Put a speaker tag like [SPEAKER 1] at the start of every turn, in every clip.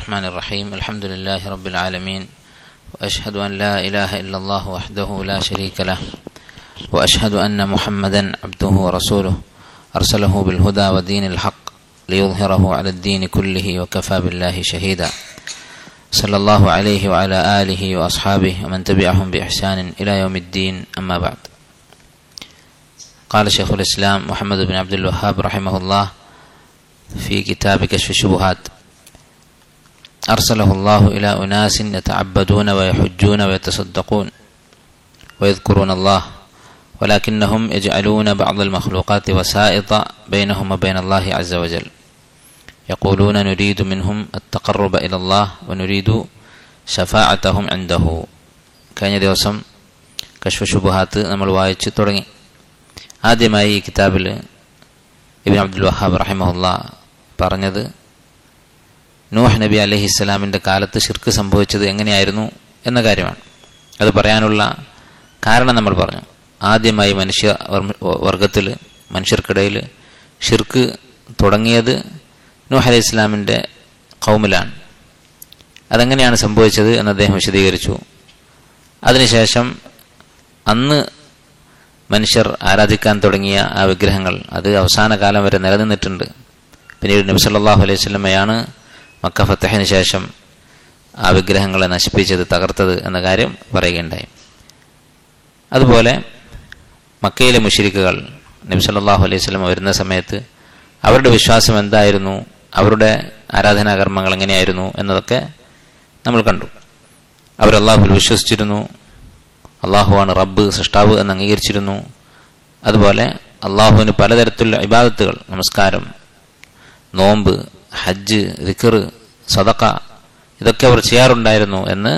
[SPEAKER 1] الرحمن الرحيم الحمد لله رب العالمين وأشهد أن لا إله إلا الله وحده لا شريك له وأشهد أن محمدا عبده ورسوله أرسله بالهدى ودين الحق ليظهره على الدين كله وكفى بالله شهيدا صلى الله عليه وعلى آله وأصحابه ومن تبعهم بإحسان إلى يوم الدين أما بعد. قال شيخ الإسلام محمد بن عبد الوهاب رحمه الله في كتاب كشف الشبهات: أرسله الله إلى أناس يتعبدون ويحجون ويتصدقون ويذكرون الله ولكنهم يجعلون بعض المخلوقات وسائط بينهم وبين الله عز وجل، يقولون نريد منهم التقرب إلى الله ونريد شفاعتهم عنده. കഴിഞ്ഞ ദിവസം കശ്ഫ് ശുബഹാത്ത് നമ്മൾ വായിച്ചു തുടങ്ങി. ആദ്യമായി ഈ കിതാബിൽ ഇബ്നു അബ്ദുൽ വഹാബ് റഹിമഹുല്ലാഹ് പറഞ്ഞത് നൂഹ് നബി അലൈഹിസ്സലാമിൻ്റെ കാലത്ത് ശിർക്ക് സംഭവിച്ചത് എങ്ങനെയായിരുന്നു എന്ന കാര്യമാണ്. അത് പറയാനുള്ള കാരണം നമ്മൾ പറഞ്ഞു. ആദ്യമായി മനുഷ്യ വർഗത്തിൽ, മനുഷ്യർക്കിടയിൽ ശിർക്ക് തുടങ്ങിയത് നൂഹ് അലൈഹി ഇസ്ലാമിൻ്റെ ഖൗമിലാണ്. അതെങ്ങനെയാണ് സംഭവിച്ചത് എന്ന് അദ്ദേഹം വിശദീകരിച്ചു. അതിനുശേഷം അന്ന് മനുഷ്യർ ആരാധിക്കാൻ തുടങ്ങിയ ആ വിഗ്രഹങ്ങൾ അത് അവസാന കാലം വരെ നിലനിന്നിട്ടുണ്ട്. പിന്നീട് നബി സല്ലല്ലാഹു അലൈഹി വസല്ലമയാണ് മക്ക ഫതഹിന് ശേഷം ആ വിഗ്രഹങ്ങളെ നശിപ്പിച്ചത്, തകർത്തത് എന്ന കാര്യം പറയുകയുണ്ടായി. അതുപോലെ മക്കയിലെ മുശ്രിക്കുകൾ നബി സല്ലല്ലാഹു അലൈഹി വസല്ലം വരുന്ന സമയത്ത് അവരുടെ വിശ്വാസം എന്തായിരുന്നു, അവരുടെ ആരാധനാകർമ്മങ്ങൾ എങ്ങനെയായിരുന്നു എന്നതൊക്കെ നമ്മൾ കണ്ടു. അവർ അള്ളാഹുവിൽ വിശ്വസിച്ചിരുന്നു, അള്ളാഹുവാണ് റബ്ബ്, സൃഷ്ടാവ് എന്ന് അംഗീകരിച്ചിരുന്നു. അതുപോലെ അള്ളാഹുവിന് പലതരത്തിലുള്ള ഇബാദത്തുകൾ, നമസ്കാരം, നോമ്പ്, ഹജ്ജ്, ദിക്ർ, സദഖ, ഇതൊക്കെ അവർ ചെയ്യാറുണ്ടായിരുന്നു എന്ന്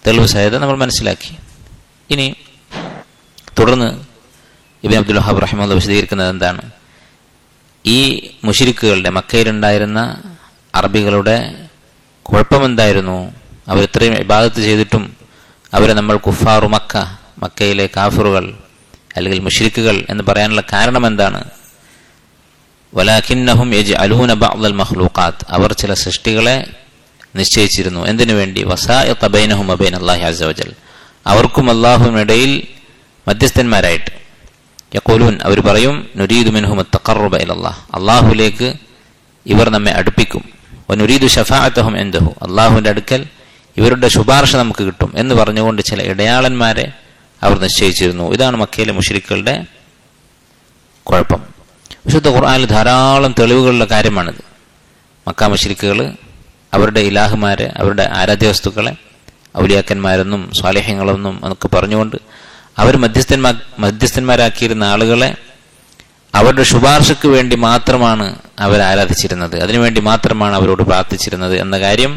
[SPEAKER 1] തെളിവ് സഹിതം നമ്മൾ മനസ്സിലാക്കി. ഇനി തുടർന്ന് ഇബ്നു അബ്ദുൽ വഹാബ് റഹിമഹുല്ലാഹ് വിശദീകരിക്കുന്നത് എന്താണ്? ഈ മുശ്രിക്കുകളുടെ, മക്കയിലുണ്ടായിരുന്ന അറബികളുടെ കുഴപ്പമെന്തായിരുന്നു? അവർ ഇത്രയും ഇബാദത്ത് ചെയ്തിട്ടും അവരെ നമ്മൾ കുഫാറു മക്ക, മക്കയിലെ കാഫിറുകൾ അല്ലെങ്കിൽ മുശ്രിക്കുകൾ എന്ന് പറയാനുള്ള കാരണം എന്താണ്? വലാകിന്നഹും യജ്അലൂന ബഅ്ദൽ മഖ്ലൂഖാത്ത്, അവർ ചില സൃഷ്ടികളെ നിശ്ചയിച്ചിരുന്നു. എന്തിനു വേണ്ടി? വസായിത ബൈനഹും വബൈന അല്ലാഹി അസ്സ വജൽ, അവർക്കും അല്ലാഹുവിനിടയിൽ മധ്യസ്ഥന്മാരായിട്ട്. യഖൂലൂൻ, അവർ പറയും, നുരീദു മിൻഹും അത്തഖറുബ ഇലല്ലാഹ്, അല്ലാഹുവിലേക്ക് ഇവർ നമ്മെ അടുപ്പിക്കും. വനുരീദു ശഫാഅതഹും ഇൻദഹു, അല്ലാഹുവിന്റെ അടുക്കൽ ഇവരുടെ ശുപാർശ നമുക്ക് കിട്ടും എന്ന് പറഞ്ഞുകൊണ്ട് ചില ഇടയാളന്മാരെ അവർ നിശ്ചയിച്ചിരുന്നു. ഇതാണ് മക്കയിലെ മുശ്രിക്കുകളുടെ കുഴപ്പം. വിശുദ്ധ ഖുർആനിൽ ധാരാളം തെളിവുകളുള്ള കാര്യമാണിത്. മക്ക മുശ്രിക്കുകൾ അവരുടെ ഇലാഹുമാരെ, അവരുടെ വസ്തുക്കളെ ഔലിയാക്കന്മാരെന്നും സ്വാലിഹ്യങ്ങളെന്നും എന്നൊക്കെ പറഞ്ഞുകൊണ്ട് അവർ മധ്യസ്ഥന്മാരാക്കിയിരുന്ന ആളുകളെ അവരുടെ ശുപാർശയ്ക്ക് വേണ്ടി മാത്രമാണ് അവർ ആരാധിച്ചിരുന്നത്, അതിനുവേണ്ടി മാത്രമാണ് അവരോട് പ്രാർത്ഥിച്ചിരുന്നത് എന്ന കാര്യം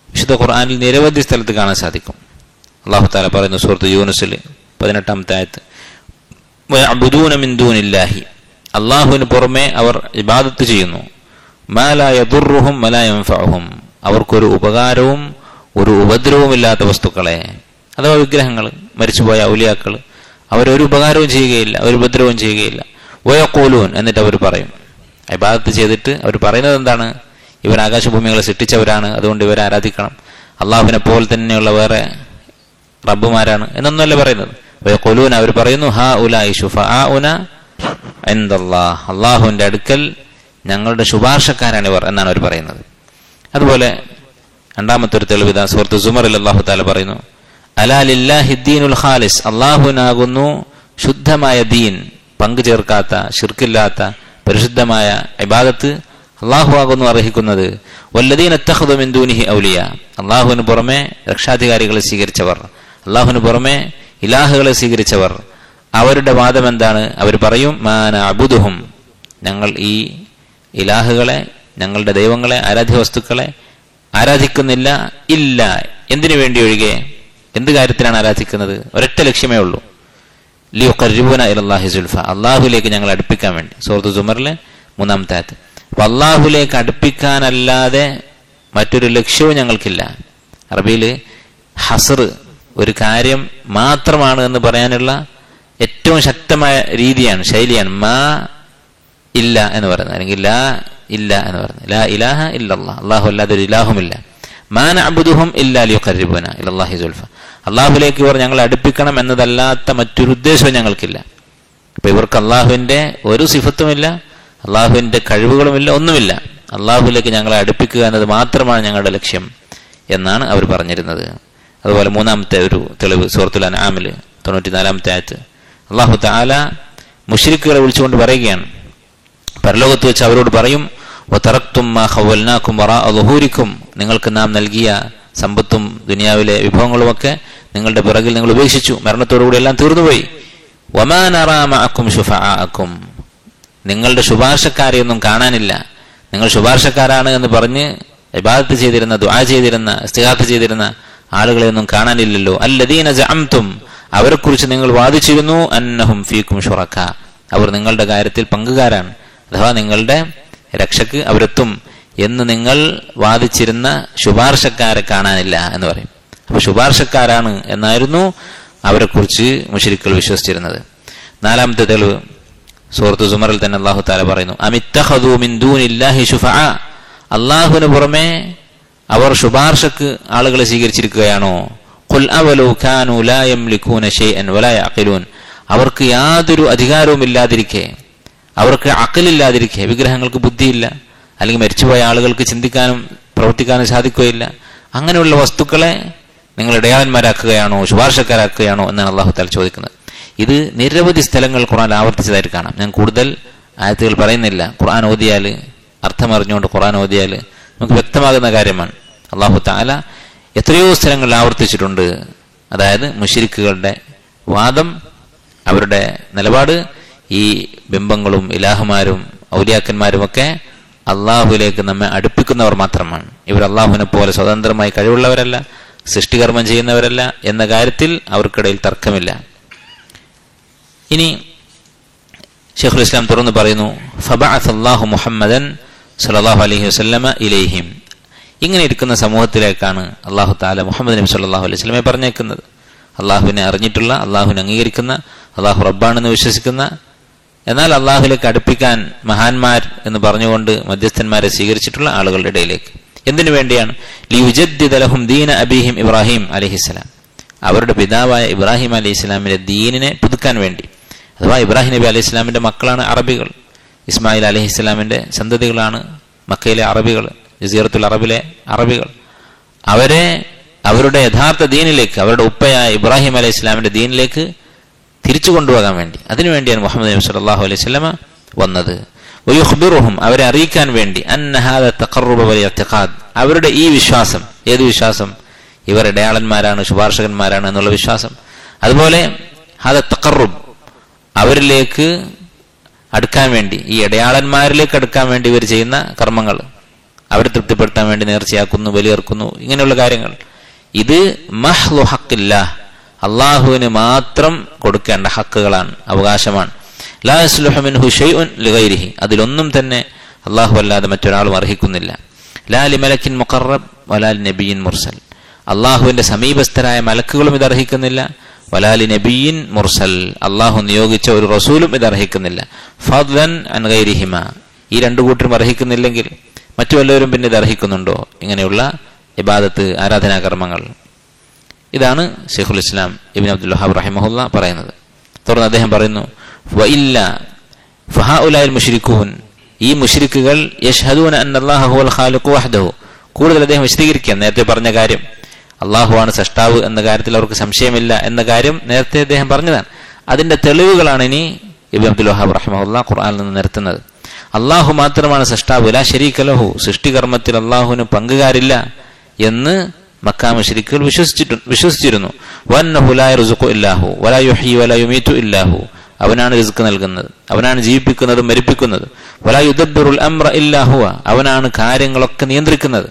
[SPEAKER 1] വിശുദ്ധ ഖുർആനിൽ നിരവധി സ്ഥലത്ത് കാണാൻ സാധിക്കും. അല്ലാഹു തആല പറയുന്നു സൂറത്ത് യൂനുസിൽ 18-ാമത്തെ ആയത്ത്, വയഅ്ബുദൂന മിൻ ദൂനില്ലാഹി, അല്ലാഹുവിന് പുറമെ അവർ ഇബാദത്ത് ചെയ്യുന്നു, മാ ലാ യദുർറുഹും വലാ യൻഫഉഹും, അവർക്കൊരു ഉപകാരവും ഒരു ഉപദ്രവവും ഇല്ലാത്ത വസ്തുക്കളെ, അഥവാ വിഗ്രഹങ്ങൾ, മരിച്ചുപോയ ഔലിയാക്കൾ, അവരൊരു ഉപകാരവും ചെയ്യുകയില്ല, ഒരു ഉപദ്രവവും ചെയ്യുകയില്ല. വയഖൂലൂൻ, എന്നിട്ട് അവർ പറയും, ഇബാദത്ത് ചെയ്തിട്ട് അവർ പറയുന്നത് എന്താണ്? ഇവർ ആകാശഭൂമികളെ സൃഷ്ടിച്ചവരാണ്, അതുകൊണ്ട് ഇവരെ ആരാധിക്കണം, അള്ളാഹുവിനെ പോലെ തന്നെയുള്ള വേറെ റബ്ബുമാരാണ് എന്നൊന്നുമല്ല പറയുന്നത്. വയഖൂലൂൻ, അവർ പറയുന്നു, ഹാ ഉലാഇ ശുഫആഉന ഇൻദല്ലാഹ്, അള്ളാഹുവിന്റെ അടുക്കൽ ഞങ്ങളുടെ ശുപാർശക്കാരാണ് ഇവർ എന്നാണ് അവർ പറയുന്നത്. അതുപോലെ രണ്ടാമത്തെ ഒരു തെളിവ് ഇതാ സൂറത്ത് സുമറിൽ അല്ലാഹു തആല പറയുന്നു, അലാ ലില്ലാഹി ദീനുൽ ഖാലിസ്, അള്ളാഹുവിനാകുന്നു ശുദ്ധമായ ദീൻ, പങ്കു ചേർക്കാത്ത, ശിർക്കില്ലാത്ത പരിശുദ്ധമായ ഇബാദത്ത് അള്ളാഹു ആകുന്നു അർഹിക്കുന്നത്. വല്ലദീന ഇത്തഖദു മിൻ ദൂനിഹി ഔലിയ, അള്ളാഹുവിന് പുറമെ രക്ഷാധികാരികളെ സ്വീകരിച്ചവർ, അള്ളാഹുവിന് പുറമെ ഇലാഹുകളെ സ്വീകരിച്ചവർ, അവരുടെ വാദം എന്താണ്? അവർ പറയും, മാ നഅ്ബുദുഹും, ഞങ്ങൾ ഈ ഇലാഹുകളെ, ഞങ്ങളുടെ ദൈവങ്ങളെ, ആരാധ്യ വസ്തുക്കളെ ആരാധിക്കുന്നില്ല, ഇല്ല, എന്തിനു വേണ്ടി ഒഴികെ, എന്ത് കാര്യത്തിലാണ് ആരാധിക്കുന്നത്? ഒരൊറ്റ ലക്ഷ്യമേ ഉള്ളൂ, ലിയുഖർരിബൂന ഇലല്ലാഹി സുൽഫ, അള്ളാഹുലേക്ക് ഞങ്ങൾ അടുപ്പിക്കാൻ വേണ്ടി. സൂറത്ത് സുമറിലെ 3-ാമത്തെ ആയത്ത്. അപ്പൊ അള്ളാഹുലേക്ക് അടുപ്പിക്കാനല്ലാതെ മറ്റൊരു ലക്ഷ്യവും ഞങ്ങൾക്കില്ല. അറബിയിൽ ഹസർ, ഒരു കാര്യം മാത്രമാണ് എന്ന് പറയാനുള്ള ഏറ്റവും ശക്തമായ രീതിയാണ്, ശൈലിയാണ് മാ ഇല്ല എന്ന് പറയുന്നത്, അല്ലെങ്കിൽ ലാ ഇല്ല എന്ന് പറഞ്ഞു. ലാ ഇലാഹ ഇല്ലല്ലാഹ്, അല്ലാഹു അല്ലാതെ ഒരു ഇലാഹുമില്ല. മാ നഅ്ബുദുഹും ഇല്ലാ ലിയുഖർരിബുനാ ഇലല്ലാഹി സുൽഫ, അല്ലാഹുവിലേക്ക് ഇവർ ഞങ്ങളെ അടുപ്പിക്കണം എന്നതല്ലാത്ത മറ്റൊരു ഉദ്ദേശവും ഞങ്ങൾക്കില്ല. അപ്പൊ ഇവർക്ക് അള്ളാഹുവിന്റെ ഒരു സിഫത്തുമില്ല, അള്ളാഹുവിന്റെ കഴിവുകളുമില്ല, ഒന്നുമില്ല. അള്ളാഹുവിലേക്ക് ഞങ്ങളെ അടുപ്പിക്കുക എന്നത് മാത്രമാണ് ഞങ്ങളുടെ ലക്ഷ്യം എന്നാണ് അവർ പറഞ്ഞിരുന്നത്. അതുപോലെ മൂന്നാമത്തെ ഒരു തെളിവ് സൂറത്തുൽ അൻആമിൽ 94-ാമത്തെ ആയത്ത് അല്ലാഹു തആല മുശ്രിക്കുകളെ വിളിച്ചുകൊണ്ട് പറയുകയാണ്, പരലോകത്ത് വെച്ച് അവരോട് പറയും, വതറക്തും മാ ഖവൽനാകും വറാഅ ളുഹൂരിക്കും, നിങ്ങൾക്ക് നാം നൽകിയ സമ്പത്തും ദുനിയാവിലെ വിഭവങ്ങളുമൊക്കെ നിങ്ങളുടെ പിറകിൽ നിങ്ങൾ ഉപേക്ഷിച്ചു, മരണത്തോടുകൂടി എല്ലാം തീർന്നുപോയി. വമാ നറാ മഅക്കും ശുഫആഅക്കും, നിങ്ങളുടെ ശുപാർശക്കാരെയൊന്നും കാണാനില്ല. നിങ്ങൾ ശുപാർശക്കാരാണ് എന്ന് പറഞ്ഞ് ഇബാദത്ത് ചെയ്തിരുന്ന, ദുആ ചെയ്തിരുന്ന, ഇസ്തിഗാസ ചെയ്തിരുന്ന ആളുകളെയൊന്നും കാണാനില്ലല്ലോ. അല്ലദീന സഅംതും, അവരെക്കുറിച്ച് നിങ്ങൾ വാദിച്ചിരുന്നു, അന്നഹും ഫീക്കും ശുറക, അവർ നിങ്ങളുടെ കാര്യത്തിൽ പങ്കുകാരാണ്, അഥവാ നിങ്ങളുടെ രക്ഷക്ക് അവരെത്തും എന്ന് നിങ്ങൾ വാദിച്ചിരുന്ന ശുപാർശക്കാരെ കാണാനില്ല എന്ന് പറയും. അപ്പൊ ശുപാർശക്കാരാണ് എന്നായിരുന്നു അവരെക്കുറിച്ച് മുശ്രിക്കുകൾ വിശ്വസിച്ചിരുന്നത്. നാലാമത്തെ തെളിവ് സൂറത്ത് സുമറിൽ തന്നെ അല്ലാഹു തആല പറയുന്നു, അമിത്തഖദൂ മിൻ ദൂനില്ലാഹി ശുഫഅ, അല്ലാഹുവിന് പുറമെ അവർ ശുപാർശക്ക് ആളുകളെ സ്വീകരിച്ചിരിക്കുകയാണോ? ഖുൽ അവലൗ കാനൂ ലാ യംലികൂന ശൈഅൻ വലാ യഅഖിലൂൻ, അവർക്ക് യാതൊരു അധികാരവും ഇല്ലാതിരിക്കെ, അവർക്ക് അഖലില്ലാതിരിക്കെ, വിഗ്രഹങ്ങൾക്ക് ബുദ്ധിയില്ല, അല്ലെങ്കിൽ മരിച്ചുപോയ ആളുകൾക്ക് ചിന്തിക്കാനും പ്രവർത്തിക്കാനും സാധിക്കുകയില്ല, അങ്ങനെയുള്ള വസ്തുക്കളെ നിങ്ങൾ ഇടയാളന്മാരാക്കുകയാണോ, ശുപാർശക്കാരാക്കുകയാണോ എന്നാണ് അല്ലാഹു തആല ചോദിക്കുന്നത്. ഇത് നിരവധി സ്ഥലങ്ങൾ ഖുർആൻ ആവർത്തിച്ചതായിട്ട് കാണാം. ഞാൻ കൂടുതൽ ആയത്തുകൾ പറയുന്നില്ല. ഖുർആൻ ഓതിയാൽ, അർത്ഥമറിഞ്ഞുകൊണ്ട് ഖുർആൻ ഓതിയാൽ നമുക്ക് വ്യക്തമാകുന്ന കാര്യമാണ്. അല്ലാഹു തആല എത്രയോ സ്ഥലങ്ങളിൽ ആവർത്തിച്ചിട്ടുണ്ട്. അതായത് മുശ്രിക്കുകളുടെ വാദം, അവരുടെ നിലപാട്, ഈ ബിംബങ്ങളും ഇലാഹുമാരും ഔലിയാക്കന്മാരുമൊക്കെ അള്ളാഹുവിലേക്ക് നമ്മെ അടുപ്പിക്കുന്നവർ മാത്രമാണ്. ഇവർ അള്ളാഹുവിനെ പോലെ സ്വതന്ത്രമായി കഴിവുള്ളവരല്ല, സൃഷ്ടികർമ്മം ചെയ്യുന്നവരല്ല എന്ന കാര്യത്തിൽ അവർക്കിടയിൽ തർക്കമില്ല. ഇനി ശൈഖുൽ ഇസ്ലാം തുറന്നു പറയുന്നു, ഫബഅസ അല്ലാഹു മുഹമ്മദൻ സല്ലല്ലാഹു അലൈഹി വസല്ലമ ഇലൈഹിം, ഇങ്ങനെ ഇരിക്കുന്ന സമൂഹത്തിലേക്കാണ് അല്ലാഹു തആല മുഹമ്മദ് നബി സല്ലല്ലാഹു അലൈഹി വസല്ലമയെ പറഞ്ഞേക്കുന്നത്. അള്ളാഹുവിനെ അറിഞ്ഞിട്ടുള്ള, അള്ളാഹുവിനെ അംഗീകരിക്കുന്ന, അള്ളാഹു റബ്ബാണെന്ന് വിശ്വസിക്കുന്ന, എന്നാൽ അള്ളാഹുലേക്ക് അടുപ്പിക്കാൻ മഹാന്മാർ എന്ന് പറഞ്ഞുകൊണ്ട് മധ്യസ്ഥന്മാരെ സ്വീകരിച്ചിട്ടുള്ള ആളുകളുടെ ഇടയിലേക്ക്. എന്തിനു വേണ്ടിയാണ്? ലിയുജദ്ദിദ ലഹും ദീന അബീഹിം ഇബ്രാഹിം അലൈഹിസ്സലാം, അവരുടെ പിതാവായ ഇബ്രാഹിം അലൈഹി ഇസ്ലാമിന്റെ ദീനിനെ പുതുക്കാൻ വേണ്ടി. അഥവാ ഇബ്രാഹിം നബി അലൈഹി ഇസ്ലാമിന്റെ മക്കളാണ് അറബികൾ, ഇസ്മായിൽ അലൈഹി ഇസ്ലാമിന്റെ സന്തതികളാണ് മക്കയിലെ അറബികൾ, ജസീറത്തുൽ അറബിലെ അറബികൾ. അവരെ അവരുടെ യഥാർത്ഥ ദീനിലേക്ക്, അവരുടെ ഉപ്പയായ ഇബ്രാഹിം അലൈഹി ഇസ്ലാമിന്റെ ദീനിലേക്ക് തിരിച്ചു കൊണ്ടുപോകാൻ വേണ്ടി, അതിനുവേണ്ടിയാണ് മുഹമ്മദ് നബി സല്ലല്ലാഹു അലൈഹി വസല്ലമ വന്നത്. വയുഖ്ബിറുഹും, അവരെ അറിയിക്കാൻ വേണ്ടി, അന്ന ഹാദ തഖർറുബ വൽ ഇഅ്തിഖാദ്, അവരുടെ ഈ വിശ്വാസം, ഏത് വിശ്വാസം? ഇവർ ഇടയാളന്മാരാണ്, ശുപാർശകന്മാരാണ് എന്നുള്ള വിശ്വാസം. അതുപോലെ ഹാദ തഖർറുബ്, അവരിലേക്ക് അടുക്കാൻ വേണ്ടി, ഈ ഇടയാളന്മാരിലേക്ക് അടുക്കാൻ വേണ്ടി ഇവർ ചെയ്യുന്ന കർമ്മങ്ങൾ, അവരെ തൃപ്തിപ്പെടുത്താൻ വേണ്ടി നേർച്ചയാക്കുന്നു, ബലിയർക്കുന്നു, ഇങ്ങനെയുള്ള കാര്യങ്ങൾ, ഇത് മഹ്ലു ഹഖില്ലാഹ്, അള്ളാഹുവിന് മാത്രം കൊടുക്കേണ്ട ഹക്കുകളാണ്, അവകാശമാണ്. ലാ യസ്ലുഹു മിൻഹു ശൈഉൻ ലിഗൈരിഹി, അതിലൊന്നും തന്നെ അള്ളാഹു അല്ലാതെ മറ്റൊരാളും അർഹിക്കുന്നില്ല. ലാ ലിമലക്കിൻ മുഖറബ് വലാ ലിനബിയ്യിൻ മുർസൽ, അള്ളാഹുവിന്റെ സമീപസ്ഥരായ മലക്കുകളും ഇത് അർഹിക്കുന്നില്ല. വലാ ലിനബിയ്യിൻ മുർസൽ, അള്ളാഹു നിയോഗിച്ച ഒരു റസൂലും ഇത് അർഹിക്കുന്നില്ല. ഫദ്ലൻ അൻ ഗൈരിഹിമ, ഈ രണ്ടു കൂട്ടരും അർഹിക്കുന്നില്ലെങ്കിൽ മറ്റു വല്ലവരും പിന്നെ ഇത് അർഹിക്കുന്നുണ്ടോ? ഇങ്ങനെയുള്ള ഇബാദത്ത്, ആരാധനാകർമ്മങ്ങൾ. ഇതാണ് ശൈഖുൽ ഇസ്ലാം ഇബ്നു അബ്ദുൽ വഹാബ് റഹിമഹുല്ല പറയുന്നത്. തുടർന്ന് അദ്ദേഹം പറയുന്നു, വഇല്ല ഫഹഉലാൽ മുശ്രികൂൻ, ഈ മുശ്രിക്കുകൾ യശ്ഹദൂന അന്നല്ലാഹ ഹുവൽ ഖാലിഖു വഹ്ദഹു, കൂടുതൽ അദ്ദേഹം വിശദീകരിക്കാം. നേരത്തെ പറഞ്ഞ കാര്യം, അള്ളാഹുവാണ് സൃഷ്ടാവ് എന്ന കാര്യത്തിൽ അവർക്ക് സംശയമില്ല എന്ന കാര്യം നേരത്തെ അദ്ദേഹം പറഞ്ഞതാണ്. അതിന്റെ തെളിവുകളാണ് ഇനി ഇബ്നു അബ്ദുൽ വഹാബ് റഹിമഹുല്ല ഖുർആനിൽ നിന്ന് നിരത്തുന്നത്. അള്ളാഹു മാത്രമാണ് സൃഷ്ടാവ്, ലാ ശരീക ലഹു, സൃഷ്ടികർമ്മത്തിൽ അള്ളാഹുവിന് പങ്കുകാരില്ല എന്ന് മക്കാ മുശ്രിക്കുകൾ വിശ്വസിച്ചിരുന്നു. വന്നഹു ലാ യർസുഖു ഇല്ലാഹു വലാ യുഹ്യി വലാ യുമീതു ഇല്ലാഹു, അവനാണ് റിസ്ക് നൽകുന്നത്, അവനാണ് ജീവിപ്പിക്കുന്നതും മരിപ്പിക്കുന്നത്. വലാ യുദബ്ബിറുൽ അംറ ഇല്ലാ ഹുവ, അവനാണ് കാര്യങ്ങളൊക്കെ നിയന്ത്രിക്കുന്നത്,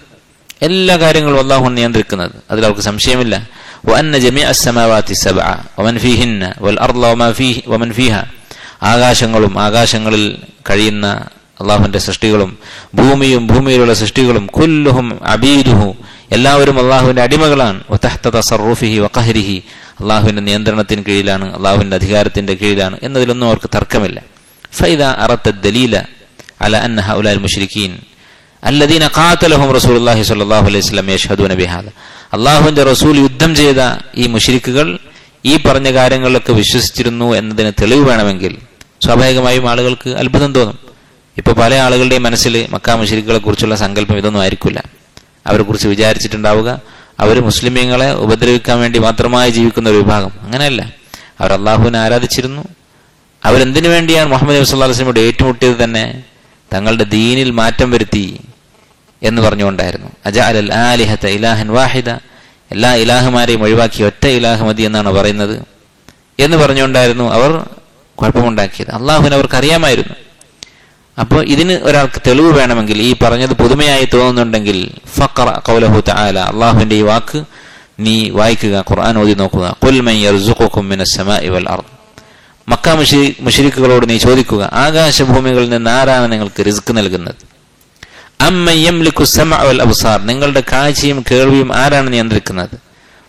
[SPEAKER 1] എല്ലാ കാര്യങ്ങളും അല്ലാഹുവാണ് നിയന്ത്രിക്കുന്നത്, അതിൽ അവർക്ക് സംശയമില്ല. വഅന്ന ജമീഅസ് സമാവാതി സബ്അ വമൻ ഫീഹിന്ന വൽ അർള വമൻ ഫീഹ, ആകാശങ്ങളും ആകാശങ്ങളിൽ കഴിയുന്ന അള്ളാഹുവിന്റെ സൃഷ്ടികളും ഭൂമിയും ഭൂമിയിലുള്ള സൃഷ്ടികളും കുല്ലുഹും അബീദുഹു, എല്ലാവരും അള്ളാഹുവിന്റെ അടിമകളാണ്. വതഹ്ത തസറുഫിഹി വഖഹ്രിഹി, അള്ളാഹുവിന്റെ നിയന്ത്രണത്തിന് കീഴിലാണ്, അള്ളാഹുവിന്റെ അധികാരത്തിന്റെ കീഴിലാണ് എന്നതിലൊന്നും അവർക്ക് തർക്കമില്ല. ഫൈദാ അറത്ത ദലീല അല അന്ന ഹഉലാൽ മുശ്രിക്കീൻ അല്ലദീന ഖാതലഹും റസൂലുള്ളാഹി സ്വല്ലല്ലാഹു അലൈഹി വസല്ലം യഷ്ഹദൂന ബിഹാദ. അല്ലാഹുവിന്റെ റസൂൽ യുദ്ധം ചെയ്ത ഈ മുശ്രിക്കുകൾ ഈ പറഞ്ഞ കാര്യങ്ങളിലൊക്കെ വിശ്വസിച്ചിരുന്നു എന്നതിന് തെളിവ് വേണമെങ്കിൽ സ്വാഭാവികമായും ആളുകൾക്ക് അത്ഭുതം തോന്നും. ഇപ്പോൾ പല ആളുകളുടെയും മനസ്സിൽ മക്ക മുശ്രിക്കുകളെ കുറിച്ചുള്ള സങ്കല്പം ഇതൊന്നും ആയിരിക്കില്ല. അവരെ കുറിച്ച് വിചാരിച്ചിട്ടുണ്ടാവുക അവർ മുസ്ലിമീങ്ങളെ ഉപദ്രവിക്കാൻ വേണ്ടി മാത്രമായി ജീവിക്കുന്ന ഒരു വിഭാഗം. അങ്ങനെയല്ല, അവർ അള്ളാഹുവിനെ ആരാധിച്ചിരുന്നു. അവരെന്തിനു വേണ്ടിയാണ് മുഹമ്മദ് നബി സല്ലല്ലാഹു അലൈഹി വസല്ലമയോട് ഏറ്റുമുട്ടിയത് തന്നെ തങ്ങളുടെ ദീനിൽ മാറ്റം വരുത്തി എന്ന് പറഞ്ഞുകൊണ്ടായിരുന്നു. അജഅലൽ ആലിഹത ഇലാഹൻ വാഹിദ, എല്ലാ ഇലാഹുമാരെയും ഒഴിവാക്കി ഒറ്റ ഇലാഹ് മതി എന്നാണ് പറയുന്നത് എന്ന് പറഞ്ഞുകൊണ്ടായിരുന്നു അവർ കുഴപ്പമുണ്ടാക്കിയത്. അള്ളാഹുവിനെ അവർക്ക് അറിയാമായിരുന്നു. അപ്പോൾ ഇതിന് ഒരാൾക്ക് തെളിവ് വേണമെങ്കിൽ, ഈ പറഞ്ഞത് പുതുമയായി തോന്നുന്നുണ്ടെങ്കിൽ ഫഖറ ഖൗലഹു തആല, അള്ളാഹുവിന്റെ ഈ വാക്ക് നീ വായിക്കുക, ഖുർആൻ ഓതി നോക്കുക. ഖുൽ മൻ യർസുഖുകും മിനസ് സമാഇ വൽ അർദ്, മക്ക മുശ്രിക്കുകളോട് നീ ചോദിക്കുക, ആകാശഭൂമികളിൽ നിന്ന് ആരാണ് നിങ്ങൾക്ക് റിസ്ക് നൽകുന്നത്? അമ്മൻ യംലികു സമഅ വൽ അബ്സാർ, നിങ്ങളുടെ കാഴ്ചയും കേൾവിയും ആരാണ് നിയന്ത്രിക്കുന്നത്?